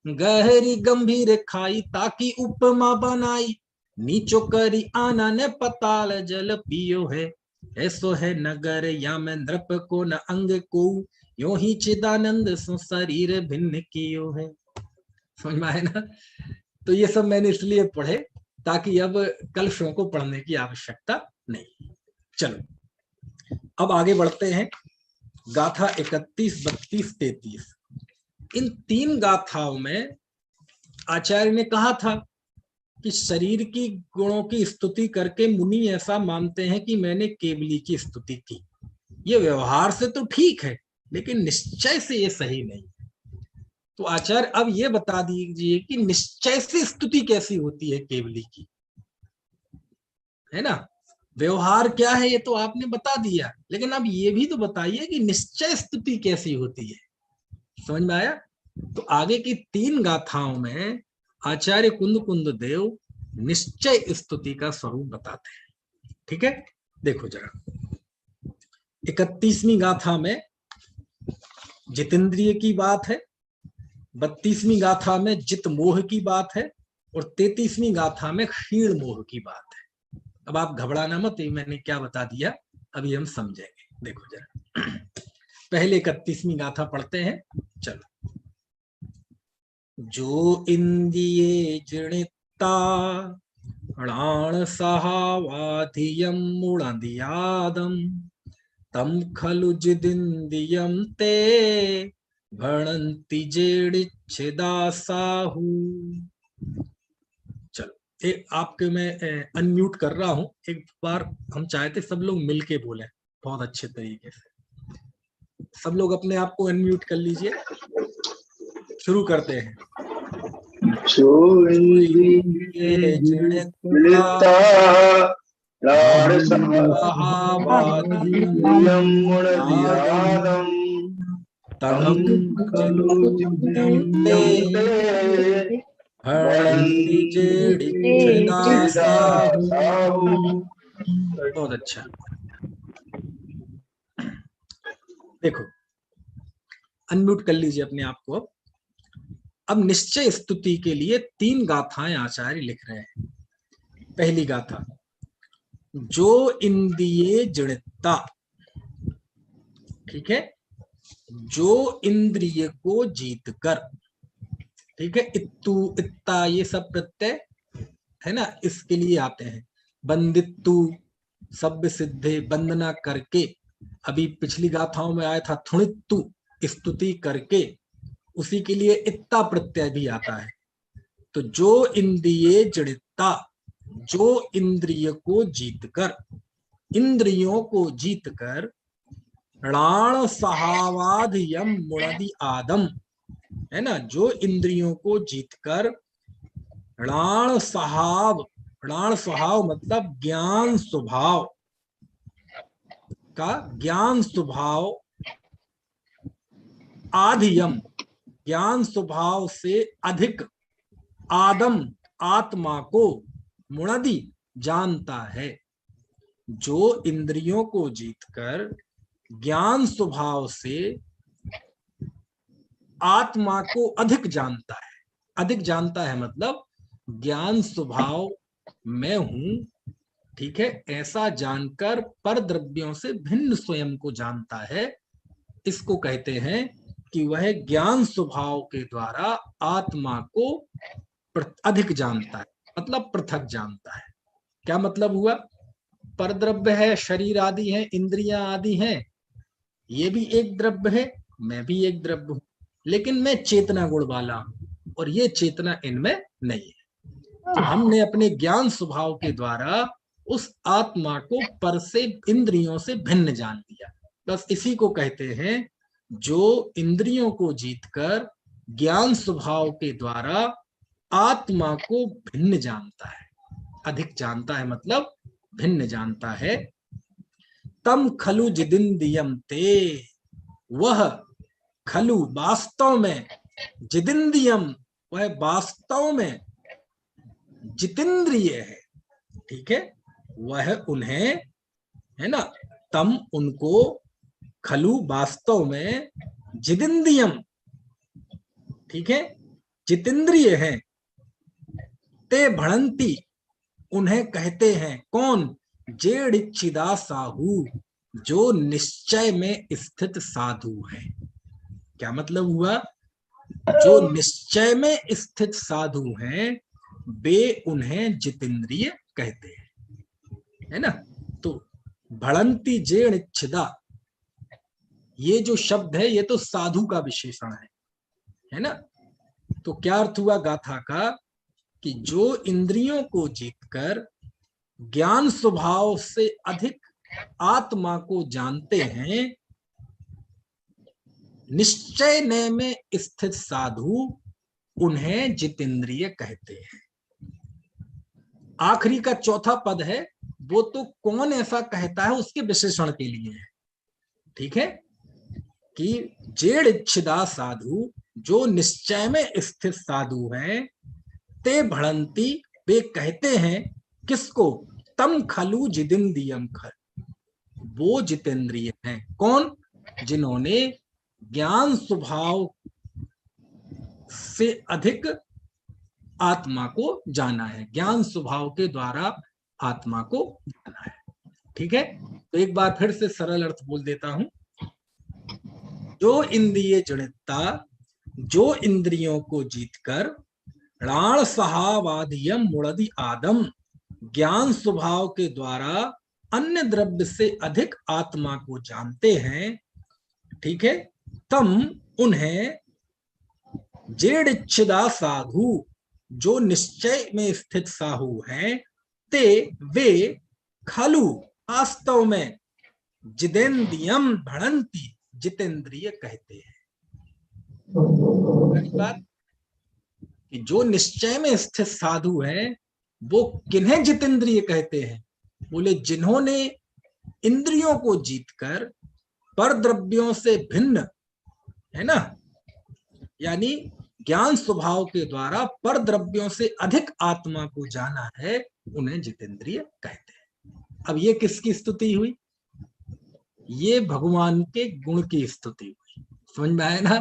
गहरी गंभीर खाई ताकि उपमा बनाई, नीचो करी आनन पताल जल पियो है। ऐसो है नगर या में नृप को न अंग को, यो ही चिदानंद सो शरीर भिन्न कियो है। समझ में आए ना? तो ये सब मैंने इसलिए पढ़े ताकि अब कलशों को पढ़ने की आवश्यकता नहीं। चलो अब आगे बढ़ते हैं। गाथा 31, 32, 33, इन 3 गाथाओं में आचार्य ने कहा था कि शरीर की गुणों की स्तुति करके मुनि ऐसा मानते हैं कि मैंने केवली की स्तुति की। ये व्यवहार से तो ठीक है, लेकिन निश्चय से ये सही नहीं। तो आचार्य अब ये बता दीजिए कि निश्चय से स्तुति कैसी होती है केवली की, है ना? व्यवहार क्या है ये तो आपने बता दिया, लेकिन अब ये भी तो बताइए कि निश्चय स्तुति कैसी होती है। समझ में आया? तो आगे की 3 गाथाओं में आचार्य कुंद देव निश्चय स्तुति का स्वरूप बताते हैं। ठीक है, देखो जरा 31वीं गाथा में जितेंद्रिय की बात है, 32वीं गाथा में जित मोह की बात है, और 33वीं गाथा में क्षीण मोह की बात है। अब आप घबराना मत, मैंने क्या बता दिया अभी हम समझेंगे। देखो जरा पहले 31वीं गाथा पढ़ते हैं। चलो। जो इंद्रिये जनिता प्राण सहावाधियम मुणदियादम, तम खलु जिदिंदियम ते भणंति जेड़िच्छेदा साहू। चलो आपके मैं अनम्यूट कर रहा हूं, एक बार हम चाहते सब लोग मिलके बोले बहुत अच्छे तरीके से। सब लोग अपने आप को अनम्यूट कर लीजिए, शुरू करते हैं। बहुत अच्छा। देखो अनम्यूट कर लीजिए अपने आप को। अब निश्चय स्तुति के लिए 3 गाथाएं आचार्य लिख रहे हैं। पहली गाथा, जो इंद्रिये जड़ता, ठीक है, जो इंद्रिय को जीत कर, ठीक है, इत्तु इत्ता ये सब प्रत्यय है ना, इसके लिए आते हैं। बंदित्तु सभ्य सिद्धे, वंदना करके। अभी पिछली गाथाओं में आया था थुणित्तु स्तुति करके, उसी के लिए इत्ता प्रत्यय भी आता है। तो जो इंद्रिये जड़िता, जो इंद्रिय को जीतकर, इंद्रियों को जीतकर, णाण सहावाद यम मुणदि आदम, है ना, जो इंद्रियों को जीतकर णाण स्वभाव, णाण स्वभाव मतलब ज्ञान स्वभाव का, ज्ञान स्वभाव आधियम, ज्ञान स्वभाव से अधिक, आदम आत्मा को, मुणदि जानता है। जो इंद्रियों को जीतकर ज्ञान स्वभाव से आत्मा को अधिक जानता है। अधिक जानता है मतलब ज्ञान स्वभाव मैं हूं, ठीक है, ऐसा जानकर पर द्रव्यों से भिन्न स्वयं को जानता है। इसको कहते हैं कि वह ज्ञान स्वभाव के द्वारा आत्मा को अधिक जानता है, मतलब पृथक जानता है। क्या मतलब हुआ? पर द्रव्य है, शरीर आदि है, इंद्रियां आदि हैं, ये भी एक द्रव्य है, मैं भी एक द्रव्य हूं, लेकिन मैं चेतना गुण वाला हूं और ये चेतना इनमें नहीं है। तो हमने अपने ज्ञान स्वभाव के द्वारा उस आत्मा को पर से, इंद्रियों से भिन्न जान लिया। बस इसी को कहते हैं जो इंद्रियों को जीतकर ज्ञान स्वभाव के द्वारा आत्मा को भिन्न जानता है। अधिक जानता है मतलब भिन्न जानता है। तम खलु जिदिंदियम ते, वह खलु वास्तव में, जिदिंदियम वह वास्तव में जितेंद्रिय है। ठीक है, वह उन्हें, है ना, तम उनको, खलु वास्तव में, जिदिंदियम, ठीक है, जितेंद्रिय है, ते भणंती उन्हें कहते हैं, कौन, जेड़िच्छिदा साहू जो निश्चय में स्थित साधु है। क्या मतलब हुआ, जो निश्चय में स्थित साधु हैं वे उन्हें जितेंद्रिय कहते हैं, है ना। तो भड़ंती जेड़िच्छिदा, ये जो शब्द है ये तो साधु का विशेषण है ना। तो क्या अर्थ हुआ गाथा का, कि जो इंद्रियों को जीतकर ज्ञान स्वभाव से अधिक आत्मा को जानते हैं, निश्चय में स्थित साधु उन्हें जितेंद्रिय कहते हैं। आखिरी का चौथा पद है वो तो कौन ऐसा कहता है उसके विशेषण के लिए है। ठीक है, कि जेड़ इच्छिदा साधु जो निश्चय में स्थित साधु हैं, ते भड़ंती वे कहते हैं किसको, तम खलु जिदिंदियम खल, वो जितेंद्रिय हैं। कौन, जिन्होंने ज्ञान स्वभाव से अधिक आत्मा को जाना है, ज्ञान स्वभाव के द्वारा आत्मा को जाना है। ठीक है, तो एक बार फिर से सरल अर्थ बोल देता हूं। जो इंद्रिय जड़ता, जो इंद्रियों को जीतकर राण सहावादियम मुड़दि आदम ज्ञान स्वभाव के द्वारा अन्य द्रव्य से अधिक आत्मा को जानते हैं, ठीक है, तम उन्हें जेड़िच्छिदा साधु जो निश्चय में स्थित साहु हैं, ते वे खलु वास्तव में जिदेंद्रियम भणंती जितेंद्रिय कहते हैं। बात कि जो निश्चय में स्थित साधु हैं वो किन्हें जितेंद्रिय कहते हैं, बोले जिन्होंने इंद्रियों को जीतकर पर द्रव्यों से भिन्न, है ना, यानी ज्ञान स्वभाव के द्वारा पर द्रव्यों से अधिक आत्मा को जाना है, उन्हें जितेंद्रिय कहते हैं। अब ये किसकी स्तुति हुई, ये भगवान के गुण की स्तुति हुई। समझ में आया ना,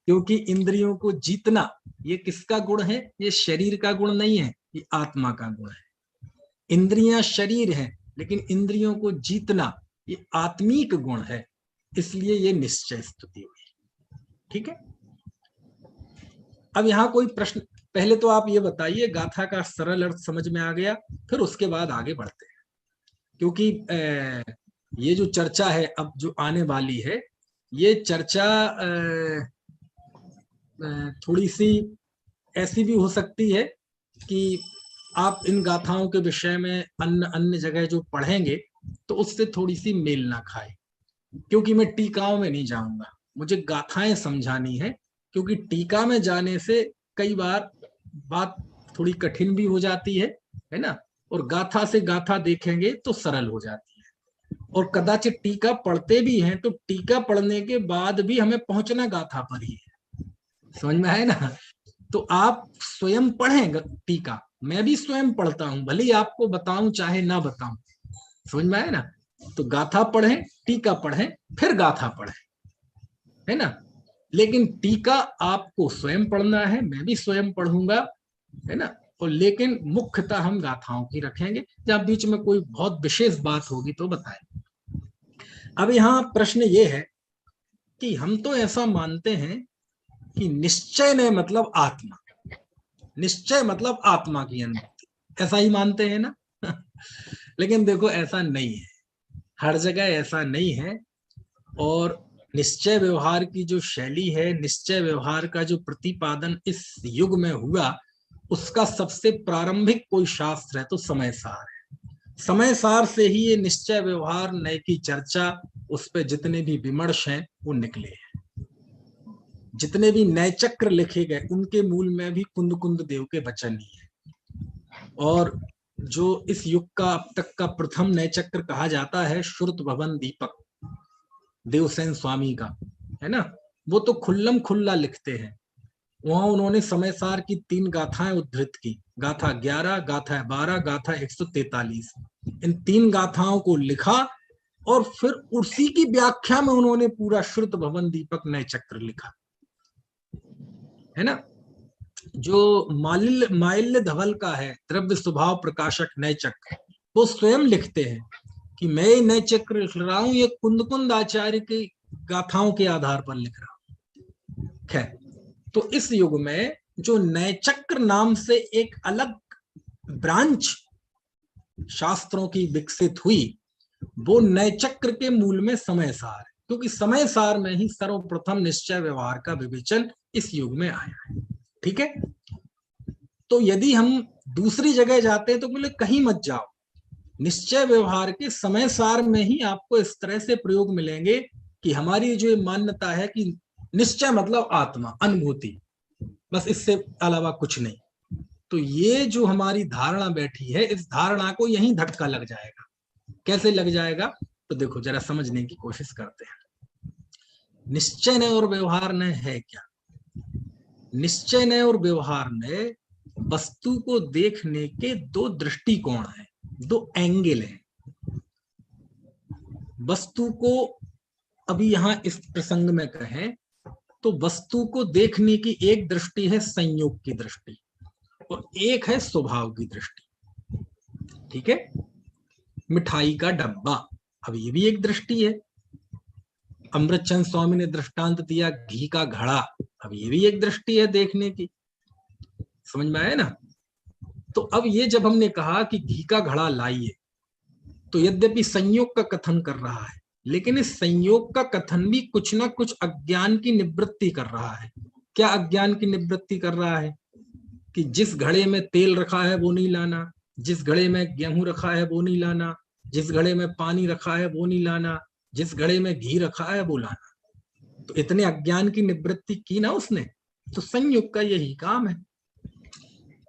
क्योंकि इंद्रियों को जीतना ये किसका गुण है, ये शरीर का गुण नहीं है, ये आत्मा का गुण है। इंद्रियां शरीर है लेकिन इंद्रियों को जीतना ये आत्मिक गुण है, इसलिए ये निश्चय स्तुति हुई। ठीक है, अब यहाँ कोई प्रश्न, पहले तो आप ये बताइए गाथा का सरल अर्थ समझ में आ गया, फिर उसके बाद आगे बढ़ते हैं। क्योंकि ये जो चर्चा है अब जो आने वाली है, ये चर्चा थोड़ी सी ऐसी भी हो सकती है कि आप इन गाथाओं के विषय में अन्य जगह जो पढ़ेंगे तो उससे थोड़ी सी मेल ना खाए, क्योंकि मैं टीकाओं में नहीं जाऊंगा, मुझे गाथाएं समझानी है। क्योंकि टीका में जाने से कई बार बात थोड़ी कठिन भी हो जाती है ना, और गाथा से गाथा देखेंगे तो सरल हो जाती है। और कदाचित टीका पढ़ते भी हैं तो टीका पढ़ने के बाद भी हमें पहुंचना गाथा पर ही है। समझ में आए ना, तो आप स्वयं पढ़ें टीका, मैं भी स्वयं पढ़ता हूं, भले ही आपको बताऊं चाहे ना बताऊं। समझ में आए ना, तो गाथा पढ़ें, टीका पढ़ें, फिर गाथा पढ़ें, है ना। लेकिन टीका आपको स्वयं पढ़ना है, मैं भी स्वयं पढ़ूंगा, है ना। और लेकिन मुख्यतः हम गाथाओं की रखेंगे, जब बीच में कोई बहुत विशेष बात होगी तो बताएं। अब यहाँ प्रश्न ये है कि हम तो ऐसा मानते हैं कि निश्चय नहीं मतलब आत्मा, निश्चय मतलब आत्मा की अनुभूति, ऐसा ही मानते हैं ना। लेकिन देखो ऐसा नहीं है, हर जगह ऐसा नहीं है। और निश्चय व्यवहार की जो शैली है, निश्चय व्यवहार का जो प्रतिपादन इस युग में हुआ, उसका सबसे प्रारंभिक कोई शास्त्र है तो समय सार है। समय सार से ही ये निश्चय व्यवहार नए की चर्चा, उस पर जितने भी विमर्श हैं वो निकले हैं। जितने भी नए चक्र लिखे गए उनके मूल में भी कुंद कुंद देव के वचन ही है। और जो इस युग का अब तक का प्रथम नय चक्र कहा जाता है, श्रुत भवन दीपक देवसेन स्वामी का, है ना, वो तो खुल्लम खुल्ला लिखते हैं। वहां उन्होंने समय सार की 3 गाथाएं उद्धृत की, गाथा 11, गाथा 12, गाथा 143। इन 3 गाथाओं को लिखा और फिर उसी की व्याख्या में उन्होंने पूरा श्रुत भवन दीपक नय चक्र लिखा, है ना। जो माल्य धवल का है द्रव्य स्वभाव प्रकाशक नय चक्र, वो स्वयं लिखते हैं कि मैं नय चक्र लिख रहा हूं, ये कुंद आचार्य की गाथाओं के आधार पर लिख रहा हूं। खैर, तो इस युग में जो नय चक्र नाम से एक अलग ब्रांच शास्त्रों की विकसित हुई, वो नय चक्र के मूल में समय सार है, क्योंकि समय सार में ही सर्वप्रथम निश्चय व्यवहार का विवेचन इस युग में आया है। ठीक है, तो यदि हम दूसरी जगह जाते हैं तो बोले कहीं मत जाओ, निश्चय व्यवहार के समय सार में ही आपको इस तरह से प्रयोग मिलेंगे कि हमारी जो मान्यता है कि निश्चय मतलब आत्मा, अनुभूति, बस इससे अलावा कुछ नहीं। तो ये जो हमारी धारणा बैठी है, इस धारणा को यहीं धक्का लग जाएगा। कैसे लग जाएगा, तो देखो जरा समझने की कोशिश करते हैं। निश्चय नय और व्यवहार नय है क्या? निश्चय नय और व्यवहार नय वस्तु को देखने के 2 दृष्टिकोण हैं, 2 एंगल हैं। वस्तु को अभी यहां इस प्रसंग में कहें तो वस्तु को देखने की एक दृष्टि है संयोग की दृष्टि, और एक है स्वभाव की दृष्टि। ठीक है, मिठाई का डब्बा, अब ये भी एक दृष्टि है। अमृतचंद स्वामी ने दृष्टांत दिया घी का घड़ा, अब ये भी एक दृष्टि है देखने की। समझ में आया ना। तो अब ये जब हमने कहा कि घी का घड़ा लाइए, तो यद्यपि संयोग का कथन कर रहा है, लेकिन इस संयोग का कथन भी कुछ ना कुछ अज्ञान की निवृत्ति कर रहा है। क्या अज्ञान की निवृत्ति कर रहा है? कि जिस घड़े में तेल रखा है वो नहीं लाना, जिस घड़े में गेहूं रखा है वो नहीं लाना, जिस घड़े में पानी रखा है वो नहीं लाना, जिस घड़े में घी रखा है वो लाना। तो इतने अज्ञान की निवृत्ति की ना उसने। तो संयोग का यही काम है।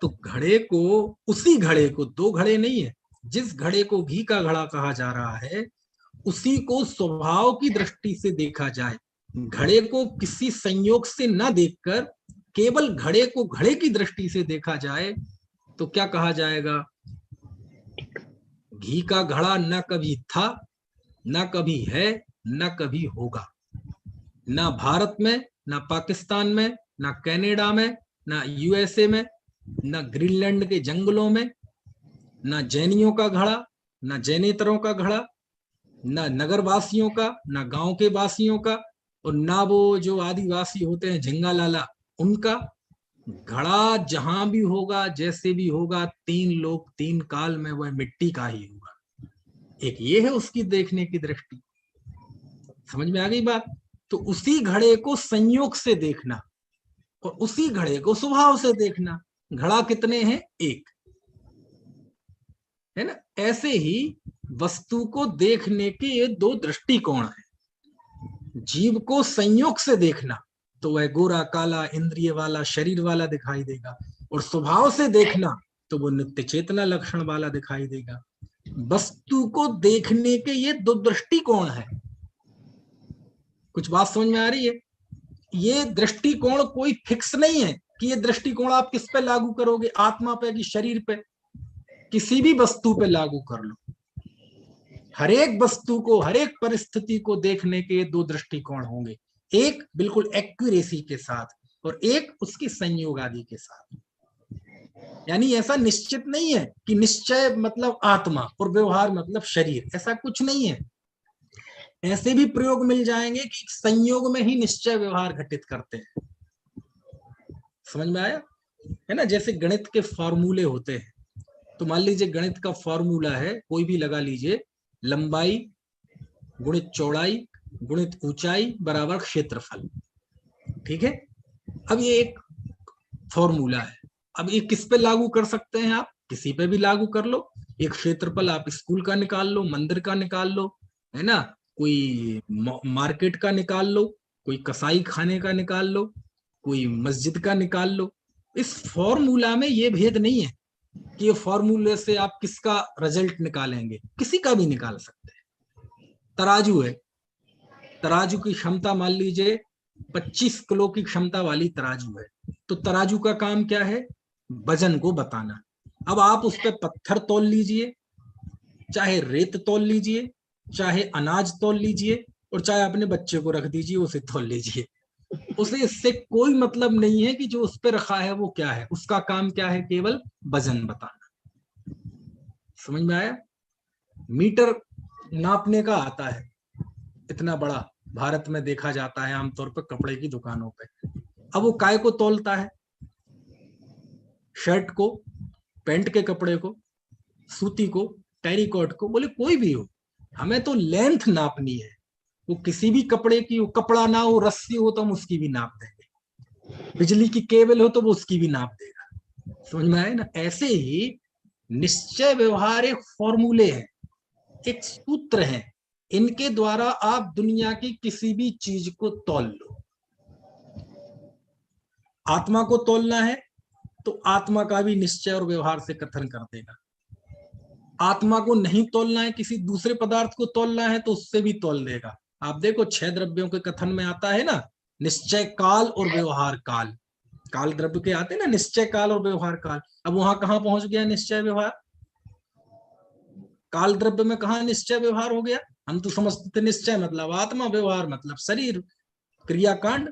तो घड़े को, उसी घड़े को, 2 घड़े नहीं है, जिस घड़े को घी का घड़ा कहा जा रहा है उसी को स्वभाव की दृष्टि से देखा जाए, घड़े को किसी संयोग से न देखकर केवल घड़े को घड़े की दृष्टि से देखा जाए, तो क्या कहा जाएगा? घी का घड़ा न कभी था, न कभी है, न कभी होगा। न भारत में, न पाकिस्तान में, न कनाडा में, न यूएसए में, न ग्रीनलैंड के जंगलों में, न जैनियों का घड़ा, न जैनेतरों का घड़ा, न नगर वासियों का, न गांव के वासियों का, और ना वो जो आदिवासी होते हैं झिंगा लाला, उनका घड़ा जहां भी होगा, जैसे भी होगा, 3 लोग 3 काल में वह मिट्टी का ही होगा। एक ये है उसकी देखने की दृष्टि। समझ में आ गई बात? तो उसी घड़े को संयोग से देखना और उसी घड़े को स्वभाव से देखना। घड़ा कितने हैं? एक, है ना। ऐसे ही वस्तु को देखने के ये 2 दृष्टिकोण हैं। जीव को संयोग से देखना तो वह गोरा काला इंद्रिय वाला शरीर वाला दिखाई देगा, और स्वभाव से देखना तो वो नित्य चेतना लक्षण वाला दिखाई देगा। वस्तु को देखने के ये 2 दृष्टिकोण है। कुछ बात समझ में आ रही है? ये दृष्टिकोण कोई फिक्स नहीं है कि ये दृष्टिकोण आप किस पे लागू करोगे, आत्मा पे कि शरीर पे। किसी भी वस्तु पे लागू कर लो। हर एक वस्तु को, हर एक परिस्थिति को देखने के 2 दृष्टिकोण होंगे, एक बिल्कुल एक्यूरेसी के साथ और एक उसके संयोग आदि के साथ। यानी ऐसा निश्चित नहीं है कि निश्चय मतलब आत्मा और व्यवहार मतलब शरीर, ऐसा कुछ नहीं है। ऐसे भी प्रयोग मिल जाएंगे कि संयोग में ही निश्चय व्यवहार घटित करते हैं। समझ में आया? है ना। जैसे गणित के फॉर्मूले होते हैं, तो मान लीजिए गणित का फॉर्मूला है, कोई भी लगा लीजिए, लंबाई गुणित चौड़ाई गुणित ऊंचाई बराबर क्षेत्रफल। ठीक है, अब ये एक फॉर्मूला है। अब ये किस पे लागू कर सकते हैं आप? किसी पे भी लागू कर लो। एक क्षेत्रफल आप स्कूल का निकाल लो, मंदिर का निकाल लो, है ना, कोई मार्केट का निकाल लो, कोई कसाई खाने का निकाल लो, कोई मस्जिद का निकाल लो। इस फॉर्मूला में ये भेद नहीं है कि ये फॉर्मूले से आप किसका रिजल्ट निकालेंगे, किसी का भी निकाल सकते हैं। तराजू है, तराजू की क्षमता मान लीजिए 25 किलो की क्षमता वाली तराजू है, तो तराजू का काम क्या है, वजन को बताना। अब आप उस पर पत्थर तौल लीजिए, चाहे रेत तौल लीजिए, चाहे अनाज तौल लीजिए, और चाहे अपने बच्चे को रख दीजिए उसे तौल लीजिए, उसे इससे कोई मतलब नहीं है कि जो उस पर रखा है वो क्या है, उसका काम क्या है, केवल वजन बताना। समझ में आया? मीटर नापने का आता है, इतना बड़ा भारत में देखा जाता है आमतौर पर कपड़े की दुकानों पे। अब वो काय को तौलता है, शर्ट को, पैंट के कपड़े को, सूती को, टेरिकॉट को, बोले कोई भी हो, हमें तो लेंथ नापनी है। वो किसी भी कपड़े की हो, कपड़ा ना हो, रस्सी हो तो हम उसकी भी नाप देंगे, बिजली की केबल हो तो वो उसकी भी नाप देगा। समझ में आए ना? ऐसे ही निश्चय व्यवहार एक फॉर्मूले है, एक सूत्र है, इनके द्वारा आप दुनिया की किसी भी चीज को तौल लो। आत्मा को तौलना है तो आत्मा का भी निश्चय और व्यवहार से कथन कर देगा। आत्मा को नहीं तौलना है, किसी दूसरे पदार्थ को तौलना है तो उससे भी तौल देगा। आप देखो 6 द्रव्यों के कथन में आता है ना, निश्चय काल और व्यवहार काल। काल द्रव्य के आते ना, निश्चय काल और व्यवहार काल। अब वहां कहां पहुंच गया निश्चय व्यवहार? काल द्रव्य में कहा निश्चय व्यवहार हो गया? हम तो समझते थे निश्चय मतलब आत्मा, व्यवहार मतलब शरीर, क्रियाकांड।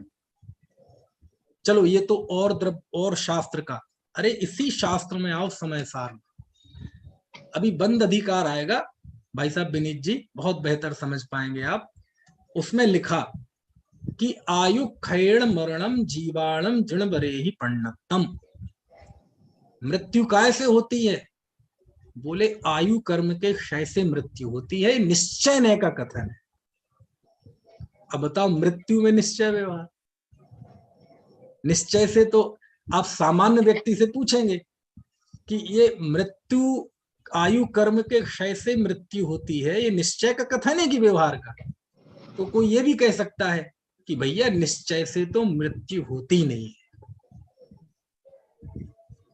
चलो ये तो और द्रव्य और शास्त्र का। अरे इसी शास्त्र में आओ समय सार में, अभी बंद अधिकार आएगा भाई साहब विनीत जी, बहुत बेहतर समझ पाएंगे आप। उसमें लिखा कि आयु क्षयण मरणम जीवाणम जृणवरे ही पण्णतम। मृत्यु काय से होती है? बोले आयु कर्म के क्षय से मृत्यु होती है, निश्चय न का कथन है। अब बताओ मृत्यु में निश्चय व्यवहार, निश्चय से तो आप सामान्य व्यक्ति से पूछेंगे कि ये मृत्यु आयु कर्म के क्षय से मृत्यु होती है, ये निश्चय का कथन है कि व्यवहार का? तो कोई ये भी कह सकता है कि भैया निश्चय से तो मृत्यु होती नहीं है,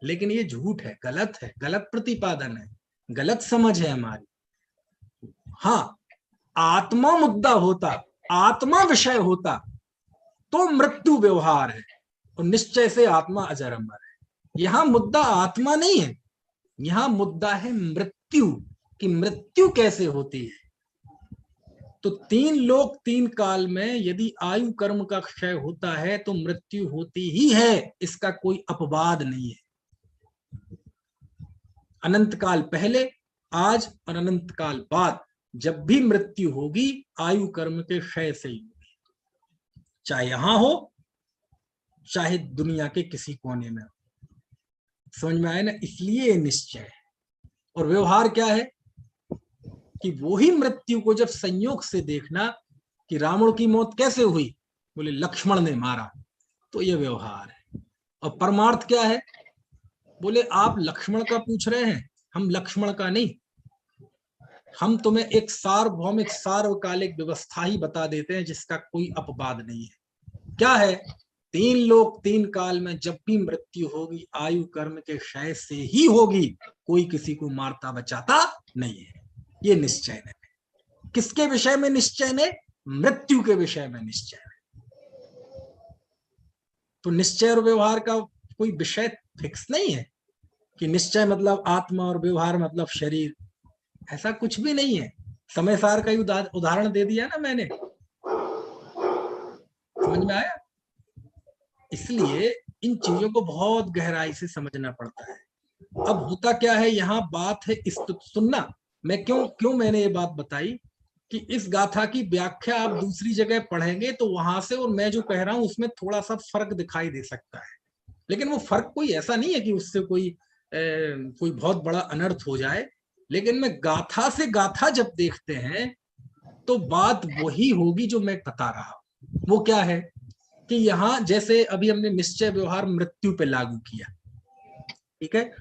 लेकिन ये झूठ है, गलत है, गलत प्रतिपादन है, गलत समझ है हमारी। हाँ, आत्मा मुद्दा होता, आत्मा विषय होता तो मृत्यु व्यवहार है और निश्चय से आत्मा अजर अमर है। यहां मुद्दा आत्मा नहीं है, यहां मुद्दा है मृत्यु, कि मृत्यु कैसे होती है। तो 3 लोक 3 काल में यदि आयु कर्म का क्षय होता है तो मृत्यु होती ही है, इसका कोई अपवाद नहीं है। अनंत काल पहले, आज और अनंत काल बाद जब भी मृत्यु होगी आयु कर्म के क्षय से ही होगी, चाहे यहां हो चाहे दुनिया के किसी कोने में हो। समझ में आए ना? इसलिए निश्चय है। और व्यवहार क्या है कि वो ही मृत्यु को जब संयोग से देखना कि रावण की मौत कैसे हुई, बोले लक्ष्मण ने मारा, तो ये व्यवहार है। और परमार्थ क्या है? बोले आप लक्ष्मण का पूछ रहे हैं, हम लक्ष्मण का नहीं, हम तुम्हें एक सार्वभौमिक सार्वकालिक व्यवस्था ही बता देते हैं जिसका कोई अपवाद नहीं है। क्या है? 3 लोक 3 काल में जब भी मृत्यु होगी आयु कर्म के क्षय से ही होगी, कोई किसी को मारता बचाता नहीं है। ये निश्चय है। किसके विषय में निश्चय ने? मृत्यु के विषय में निश्चय है। तो निश्चय और व्यवहार का कोई विषय फिक्स नहीं है कि निश्चय मतलब आत्मा और व्यवहार मतलब शरीर, ऐसा कुछ भी नहीं है। समय सार का ही उदाहरण दे दिया ना मैंने, समझ में आया? इसलिए इन चीजों को बहुत गहराई से समझना पड़ता है। अब होता क्या है, यहाँ बात है सुनना, मैं क्यों मैंने ये बात बताई कि इस गाथा की व्याख्या आप दूसरी जगह पढ़ेंगे तो वहां से और मैं जो कह रहा हूं उसमें थोड़ा सा फर्क दिखाई दे सकता है, लेकिन वो फर्क कोई ऐसा नहीं है कि उससे कोई बहुत बड़ा अनर्थ हो जाए। लेकिन मैं गाथा से गाथा जब देखते हैं तो बात वही होगी जो मैं बता रहा हूं। वो क्या है कि यहाँ जैसे अभी हमने निश्चय व्यवहार मृत्यु पे लागू किया, ठीक है,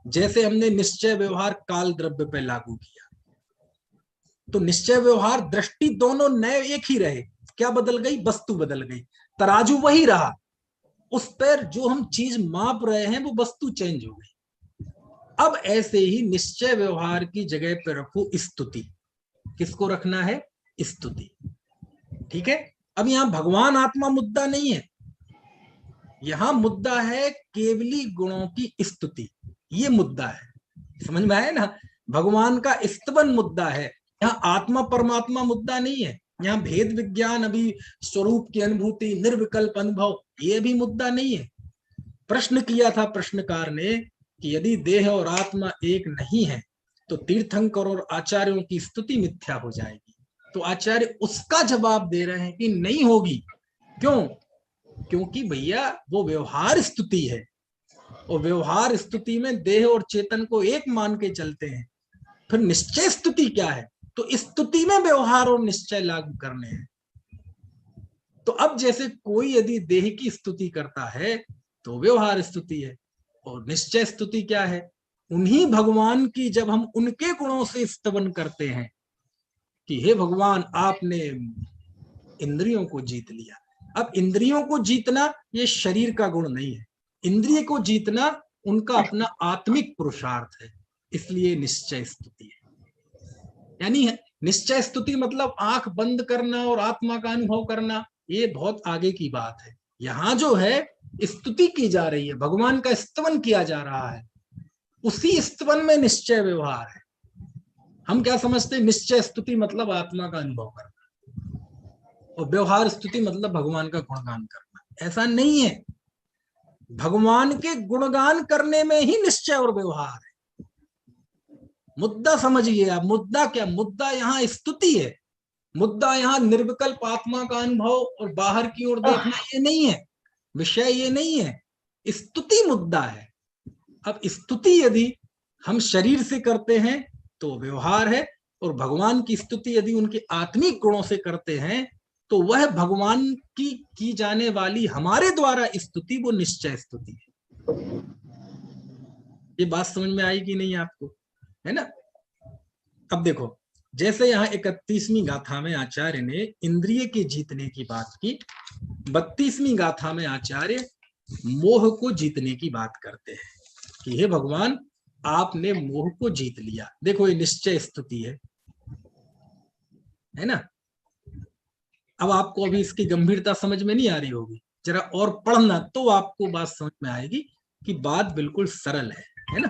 जैसे हमने निश्चय व्यवहार काल द्रव्य पे लागू किया, तो निश्चय व्यवहार दृष्टि दोनों नए एक ही रहे, क्या बदल गई? वस्तु बदल गई, तराजू वही रहा, उस पर जो हम चीज माप रहे हैं वो वस्तु चेंज हो गई। अब ऐसे ही निश्चय व्यवहार की जगह पर रखो स्तुति। किसको रखना है? स्तुति। ठीक है। अब यहां भगवान आत्मा मुद्दा नहीं है, यहां मुद्दा है केवली गुणों की स्तुति, ये मुद्दा है। समझ में आया ना? भगवान का स्तवन मुद्दा है, यहाँ आत्मा परमात्मा मुद्दा नहीं है। यहाँ भेद विज्ञान, अभी स्वरूप की अनुभूति, निर्विकल्प अनुभव, ये भी मुद्दा नहीं है। प्रश्न किया था प्रश्नकार ने कि यदि देह और आत्मा एक नहीं है तो तीर्थंकर और आचार्यों की स्तुति मिथ्या हो जाएगी। तो आचार्य उसका जवाब दे रहे हैं कि नहीं होगी। क्यों? क्योंकि भैया वो व्यवहार स्तुति है, और व्यवहार स्तुति में देह और चेतन को एक मान के चलते हैं। फिर निश्चय स्तुति क्या है? तो स्तुति में व्यवहार और निश्चय लागू करने हैं। तो अब जैसे कोई यदि देह की स्तुति करता है तो व्यवहार स्तुति है, और निश्चय स्तुति क्या है? उन्हीं भगवान की जब हम उनके गुणों से स्तवन करते हैं कि हे भगवान आपने इंद्रियों को जीत लिया। अब इंद्रियों को जीतना ये शरीर का गुण नहीं है, इंद्रिय को जीतना उनका अपना आत्मिक पुरुषार्थ है, इसलिए निश्चय स्तुति है। यानी निश्चय स्तुति मतलब आंख बंद करना और आत्मा का अनुभव करना, ये बहुत आगे की बात है। यहां जो है स्तुति की जा रही है, भगवान का स्तवन किया जा रहा है, उसी स्तवन में निश्चय व्यवहार है। हम क्या समझते हैं? निश्चय स्तुति मतलब आत्मा का अनुभव करना, और व्यवहार स्तुति मतलब भगवान का गुणगान करना। ऐसा नहीं है, भगवान के गुणगान करने में ही निश्चय और व्यवहार है। मुद्दा समझिए आप। मुद्दा क्या? मुद्दा यहाँ स्तुति है, मुद्दा यहाँ निर्विकल्प आत्मा का अनुभव और बाहर की ओर देखना ये नहीं है, विषय ये नहीं है, स्तुति मुद्दा है। अब स्तुति यदि हम शरीर से करते हैं तो व्यवहार है, और भगवान की स्तुति यदि उनके आत्मिक गुणों से करते हैं तो वह भगवान की जाने वाली हमारे द्वारा स्तुति, वो निश्चय स्तुति है। ये बात समझ में आई कि नहीं आपको? है ना? अब देखो, जैसे यहाँ 31वीं गाथा में आचार्य ने इंद्रिय के जीतने की बात की, 32वीं गाथा में आचार्य मोह को जीतने की बात करते हैं कि हे भगवान आपने मोह को जीत लिया। देखो ये निश्चय स्तुति है ना? अब आपको अभी इसकी गंभीरता समझ में नहीं आ रही होगी, जरा और पढ़ना तो आपको बात समझ में आएगी कि बात बिल्कुल सरल है ना?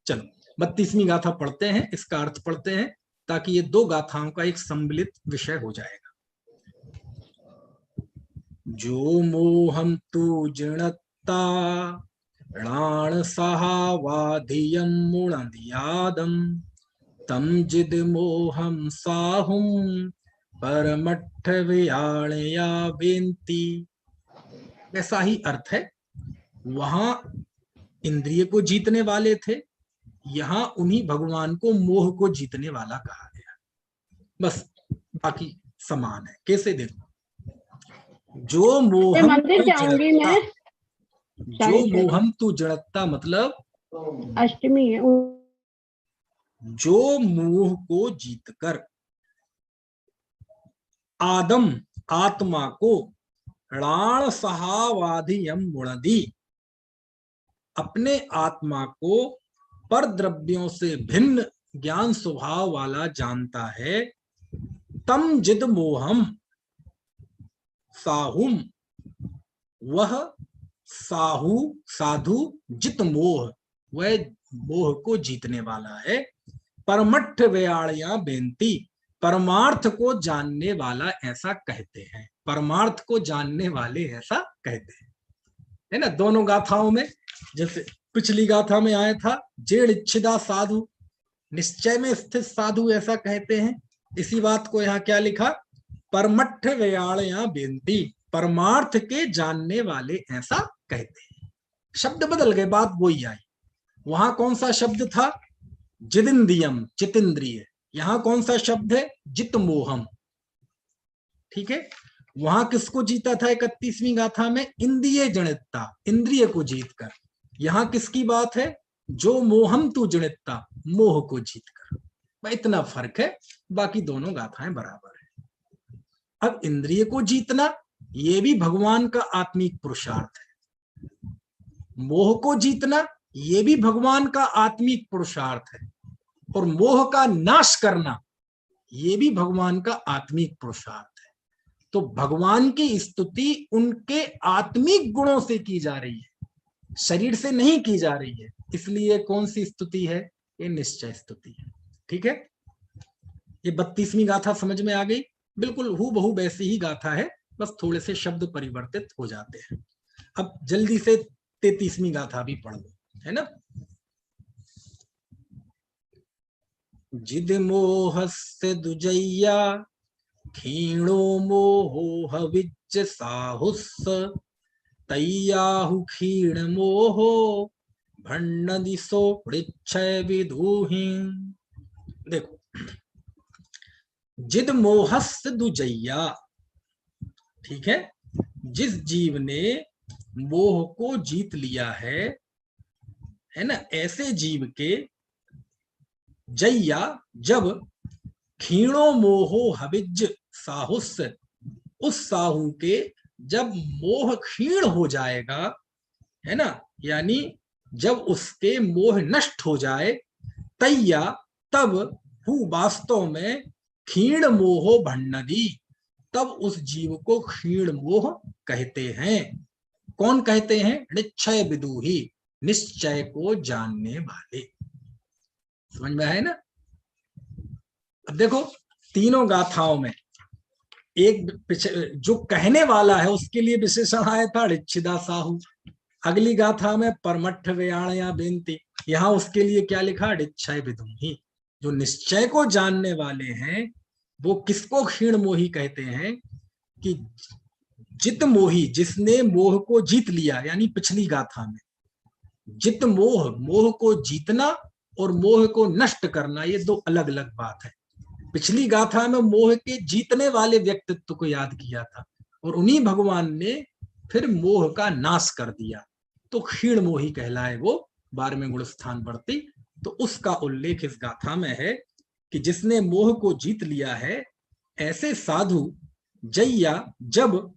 चलो 32वीं गाथा पढ़ते हैं, इसका अर्थ पढ़ते हैं, ताकि ये दो गाथाओं का एक सम्मिलित विषय हो जाएगा। जो मोहम तु जिणत्ता णाण सहावाधियं मुणदियादम तम जिद मोहम साहुम परमट्ठ वियाणया बेंती। ऐसा ही अर्थ है। वहां इंद्रिय को जीतने वाले थे, यहां उन्हीं भगवान को मोह को जीतने वाला कहा गया। बस बाकी समान है। कैसे? देखो, जो मोहम
मंदिर जाऊंगी मैं।
जो मोहम तू जड़ता मतलब
अष्टमी है।
जो मोह को जीतकर आदम आत्मा को णाण सहावाधियम गुणदी अपने आत्मा को पर द्रव्यों से भिन्न ज्ञान स्वभाव वाला जानता है, तम जिद मोहम साहुम वह साधु जित मोह, वह मोह को जीतने वाला है। परमट्ठ व्याणया बेंती परमार्थ को जानने वाला ऐसा कहते हैं, परमार्थ को जानने वाले ऐसा कहते हैं, है ना? दोनों गाथाओं में, जैसे पिछली गाथा में आया था जेड़ इच्छिदा साधु, निश्चय में स्थित साधु ऐसा कहते हैं। इसी बात को यहाँ क्या लिखा? परमट्ठ व्याणया बेंती परमार्थ के जानने वाले ऐसा कहते हैं। शब्द बदल गए, बात वही आई। वहां कौन सा शब्द था? जिदिंद्रियम, चितिंद्रिय। यहां कौन सा शब्द है? जित मोहम। ठीक है। वहां किसको जीता था 31वीं गाथा में? इंद्रिय जनितता, इंद्रिय को जीतकर। यहां किसकी बात है? जो मोहम तू जनितता, मोह को जीतकर। इतना फर्क है, बाकी दोनों गाथाएं बराबर है। अब इंद्रिय को जीतना ये भी भगवान का आत्मिक पुरुषार्थ है, मोह को जीतना ये भी भगवान का आत्मिक पुरुषार्थ है, और मोह का नाश करना ये भी भगवान का आत्मिक पुरुषार्थ है। तो भगवान की स्तुति उनके आत्मिक गुणों से की जा रही है, शरीर से नहीं की जा रही है। इसलिए कौन सी स्तुति है? ये निश्चय स्तुति है। ठीक है, ये 32वीं गाथा समझ में आ गई? बिल्कुल हूबहू वैसी ही गाथा है, बस थोड़े से शब्द परिवर्तित हो जाते हैं। अब जल्दी से 33वीं गाथा भी पढ़ लो, है ना। जिद मोहस्य दुजैया क्षीणो मोहो हविज्ज साहुस्स तैयाहु क्षीण मोहो भण्डदिशो पृच्छय विदुहि। देखो, जिद मोहस्य दुजैया, ठीक है, जिस जीव ने मोह को जीत लिया है ना, ऐसे जीव के जैया, जब क्षीणो मोहो हविज्ज साहुस, उस साहू के जब मोह क्षीण हो जाएगा, है ना, यानी जब उसके मोह नष्ट हो जाए, तैया, तब हु वास्तव में क्षीण मोहो भण्डदी, तब उस जीव को क्षीण मोह कहते हैं। कौन कहते हैं? निश्चय विदुहि, निश्चय को जानने वाले। समझ में आए ना। अब देखो, तीनों गाथाओं में एक जो कहने वाला है उसके लिए विशेषण आया था ऋच्छिदा साहू। अगली गाथा में परमठ व्याणया बेनती, यहाँ उसके लिए क्या लिखा? निश्चय विदुहि। जो निश्चय को जानने वाले हैं वो किसको क्षीण मोही कहते हैं? कि जित मोही, जिसने मोह को जीत लिया, यानी पिछली गाथा में जित मोह, मोह को जीतना और मोह को नष्ट करना, ये दो अलग अलग बात है। पिछली गाथा में मोह के जीतने वाले व्यक्तित्व को याद किया था, और उन्हीं भगवान ने फिर मोह का नाश कर दिया, तो क्षीण मोही कहलाए वो 12वें गुण स्थान वर्ती। तो उसका उल्लेख इस गाथा में है कि जिसने मोह को जीत लिया है, ऐसे साधु जैया, जब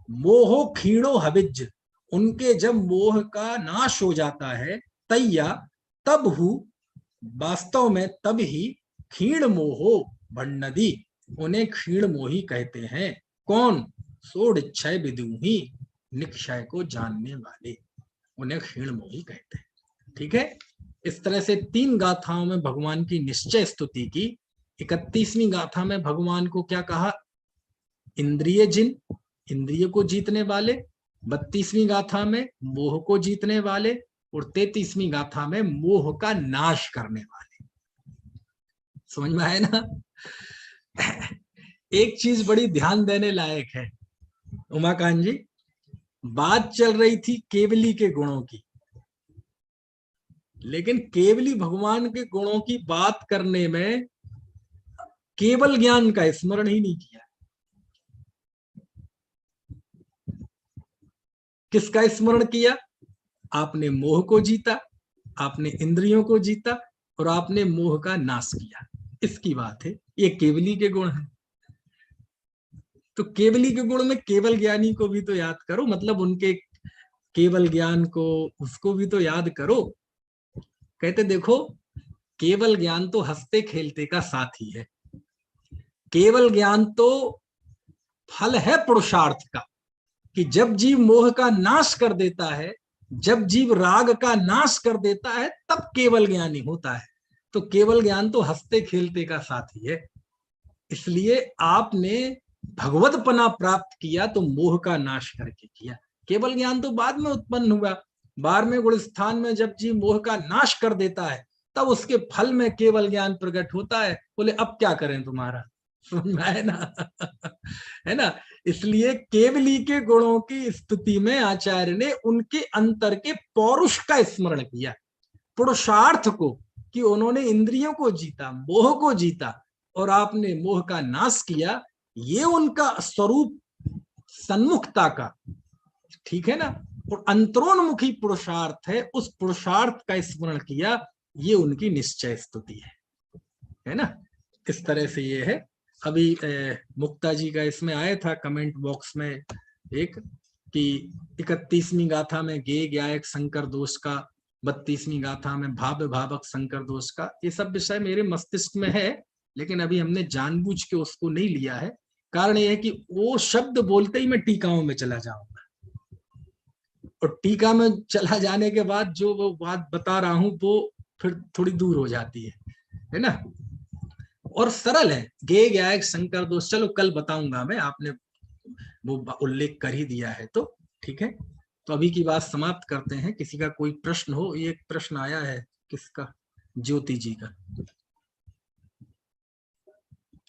मोहो क्षीणो हविज्ज, उनके जब मोह का नाश हो जाता है, तैया, तब हु वास्तव में, तब ही क्षीण मोहो भण्डदी, उन्हें क्षीण मोही कहते हैं। कौन? सोढ़क्षय विदुहि, निक्षय को जानने वाले, उन्हें क्षीण मोही कहते हैं। ठीक है, इस तरह से 3 गाथाओं में भगवान की निश्चय स्तुति की। 31वीं गाथा में भगवान को क्या कहा? इंद्रिय जिन, इंद्रिय को जीतने वाले। 32वीं गाथा में मोह को जीतने वाले, और 33वीं गाथा में मोह का नाश करने वाले। समझ में आए ना। एक चीज बड़ी ध्यान देने लायक है उमाकांत जी, बात चल रही थी केवली के गुणों की, लेकिन केवली भगवान के गुणों की बात करने में केवल ज्ञान का स्मरण ही नहीं किया। किसका स्मरण किया? आपने मोह को जीता, आपने इंद्रियों को जीता, और आपने मोह का नाश किया, इसकी बात है। ये केवली के गुण है। तो केवली के गुण में केवल ज्ञानी को भी तो याद करो, मतलब उनके केवल ज्ञान को, उसको भी तो याद करो। कहते देखो, केवल ज्ञान तो हंसते खेलते का साथी है। केवल ज्ञान तो फल है पुरुषार्थ का, कि जब जीव मोह का नाश कर देता है, जब जीव राग का नाश कर देता है, तब केवल ज्ञानी होता है। तो केवल ज्ञान तो हंसते खेलते का साथी है। इसलिए आपने भगवतपना प्राप्त किया तो मोह का नाश करके किया। केवल ज्ञान तो बाद में उत्पन्न हुआ। 12वें गुण स्थान में जब जीव मोह का नाश कर देता है, तब उसके फल में केवल ज्ञान प्रकट होता है। बोले अब क्या करें तुम्हारा, है ना। है ना। इसलिए केवली के गुणों की स्तुति में आचार्य ने उनके अंतर के पौरुष का स्मरण किया, पुरुषार्थ को, कि उन्होंने इंद्रियों को जीता, मोह को जीता, और आपने मोह का नाश किया। ये उनका स्वरूप सन्मुखता का, ठीक है ना, और अंतरोन्मुखी पुरुषार्थ है। उस पुरुषार्थ का स्मरण किया, ये उनकी निश्चय स्तुति है ना। इस तरह से ये है। अभी मुक्ता जी का इसमें आया था कमेंट बॉक्स में एक, कि 31वीं गाथा में गे गायक शंकर दोष का 32वीं गाथा में भाव्य भावक संकर दोष का, ये सब विषय मेरे मस्तिष्क में है, लेकिन अभी हमने जानबूझ के उसको नहीं लिया है। कारण यह है कि वो शब्द बोलते ही मैं टीकाओं में चला जाऊंगा, और टीका में चला जाने के बाद जो वो बात बता रहा हूं वो फिर थोड़ी दूर हो जाती है ना। और सरल है, गे गायक संकर दोष, चलो कल बताऊंगा मैं, आपने वो उल्लेख कर ही दिया है तो ठीक है। तो अभी की बात समाप्त करते हैं। किसी का कोई प्रश्न हो? एक प्रश्न आया है, किसका? ज्योति जी का।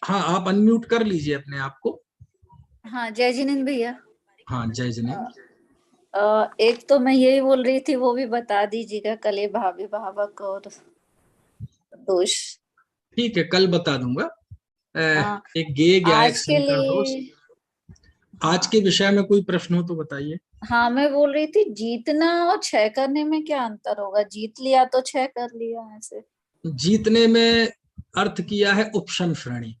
हाँ, आप अनम्यूट कर लीजिए अपने आप को।
हाँ, जय जिनेंद्र भैया।
हाँ, जय जिनेंद्र।
एक तो मैं यही बोल रही थी, वो भी बता दीजिएगा, कले भावी भावक और दोष।
ठीक है, कल बता दूंगा।
हाँ,
एक गे गायक
आज के
संकर दोष।
लिए।
आज के विषय में कोई प्रश्न हो तो बताइए।
हाँ, मैं बोल रही थी जीतना और क्षय करने में क्या अंतर होगा? जीत लिया तो क्षय कर लिया, ऐसे।
जीतने में अर्थ किया है उपशम श्रेणी,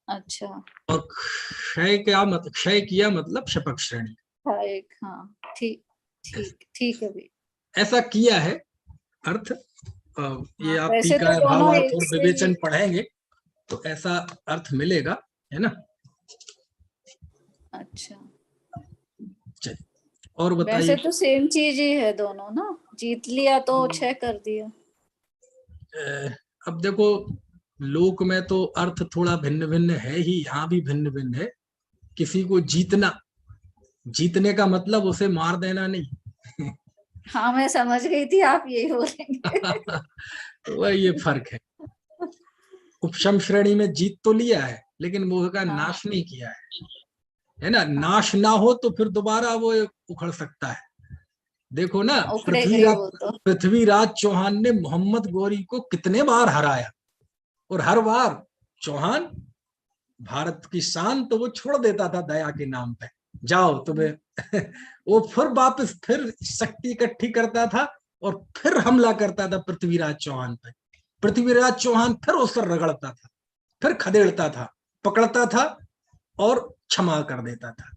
अच्छा।
और क्षय क्या मतलब, क्षय किया मतलब शपक श्रेणी।
हाँ, ठीक ठीक ठीक है भी।
ऐसा किया है अर्थ। ये
हाँ,
आप
वैसे
टीका
तो दोनों
भावार्थ
एक
और
से ही।
विवेचन पढ़ेंगे तो ऐसा अर्थ मिलेगा, है ना।
अच्छा,
चलिए, और
वैसे
बताइए।
तो सेम चीज ही है दोनों ना, जीत लिया तो क्षय कर दिया।
अब देखो, लोक में तो अर्थ थोड़ा भिन्न भिन्न है ही, यहाँ भी भिन्न भिन्न है। किसी को जीतना, जीतने का मतलब उसे मार देना नहीं।
हाँ, मैं समझ गई थी आप यही बोलेंगे।
तो वह ये फर्क है। उपशम श्रेणी में जीत तो लिया है, लेकिन मोह का
हाँ,
नाश नहीं किया है ना।
हाँ,
नाश ना हो तो फिर दोबारा वो उखड़ सकता है। देखो ना,
हाँ, उखड़ेगा ही वो तो।
पृथ्वीराज चौहान ने मोहम्मद गौरी को कितने बार हराया, और हर बार चौहान भारत की शान तो वो छोड़ देता था दया के नाम पे, जाओ तुम्हें। वो फिर वापस फिर शक्ति इकट्ठी करता था और फिर हमला करता था पृथ्वीराज चौहान पे। पृथ्वीराज चौहान फिर उस पर रगड़ता था, फिर खदेड़ता था, पकड़ता था और क्षमा कर देता था।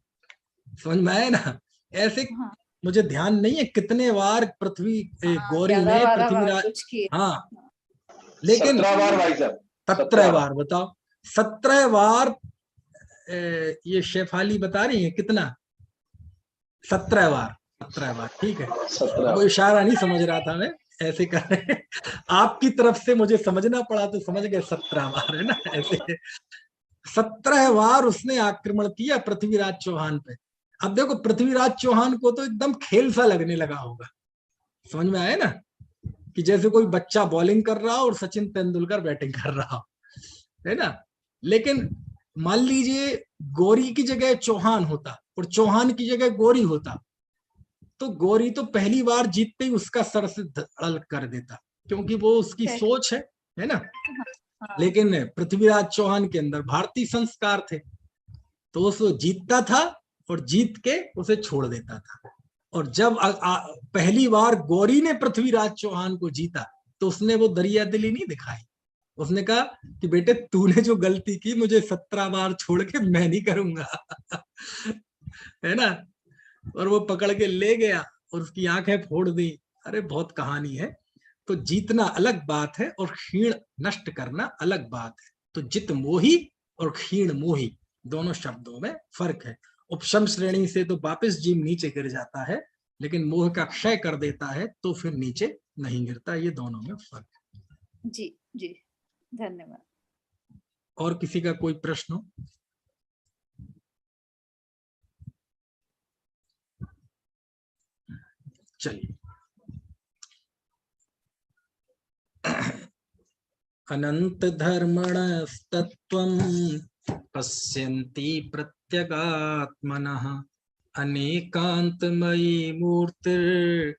समझ में आया ना? ऐसे
हाँ,
मुझे ध्यान नहीं है कितने बार
हाँ,
गौरी
11
ने
12 बार
पृथ्वीराज,
कुछ किए।
हाँ, लेकिन
17 बार भाई साहब,
17 बार बताओ, 17 बार। ये शेफाली बता रही है कितना? 17 बार। 17 बार, ठीक है।
17।
वो इशारा नहीं समझ रहा था मैं, ऐसे कर रहे हैं। आपकी तरफ से मुझे समझना पड़ा तो समझ गए, 17 बार है ना ऐसे। 17 बार उसने आक्रमण किया पृथ्वीराज चौहान पे। अब देखो, पृथ्वीराज चौहान को तो एकदम खेल सा लगने लगा होगा। समझ में आया ना, कि जैसे कोई बच्चा बॉलिंग कर रहा हो और सचिन तेंदुलकर बैटिंग कर रहा हो, है ना। लेकिन मान लीजिए गौरी की जगह चौहान होता और चौहान की जगह गौरी होता, तो गौरी तो पहली बार जीतते ही उसका सर से धड़ कर देता, क्योंकि वो उसकी सोच है ना।
हाँ,
लेकिन पृथ्वीराज चौहान के अंदर भारतीय संस्कार थे, तो वो जीतता था और जीत के उसे छोड़ देता था। और जब पहली बार गौरी ने पृथ्वीराज चौहान को जीता, तो उसने वो दरिया दिली नहीं दिखाई। उसने कहा कि बेटे, तूने जो गलती की, मुझे 17 बार छोड़ के मैं नहीं करूंगा। है ना। और वो पकड़ के ले गया और उसकी आंखें फोड़ दी। अरे बहुत कहानी है। तो जीतना अलग बात है और क्षीण नष्ट करना अलग बात है। तो जित मोही और क्षीण मोही दोनों शब्दों में फर्क है। उपशम श्रेणी से तो वापस जीव नीचे गिर जाता है, लेकिन मोह का क्षय कर देता है तो फिर नीचे नहीं गिरता। ये दोनों में फर्क है।
जी जी, धन्यवाद।
और किसी का कोई प्रश्न हो? चलिए। अनंत धर्मणस्तत्त्वं पश्यन्ति प्रत्यगात्मनः अनेकांतमयी मूर्तिर्नित्यमेव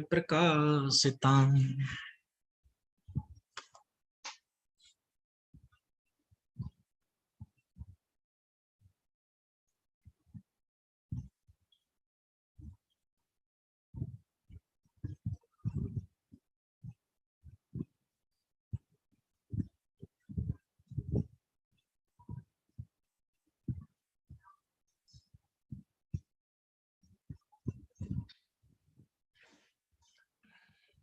प्रकाशिताम्।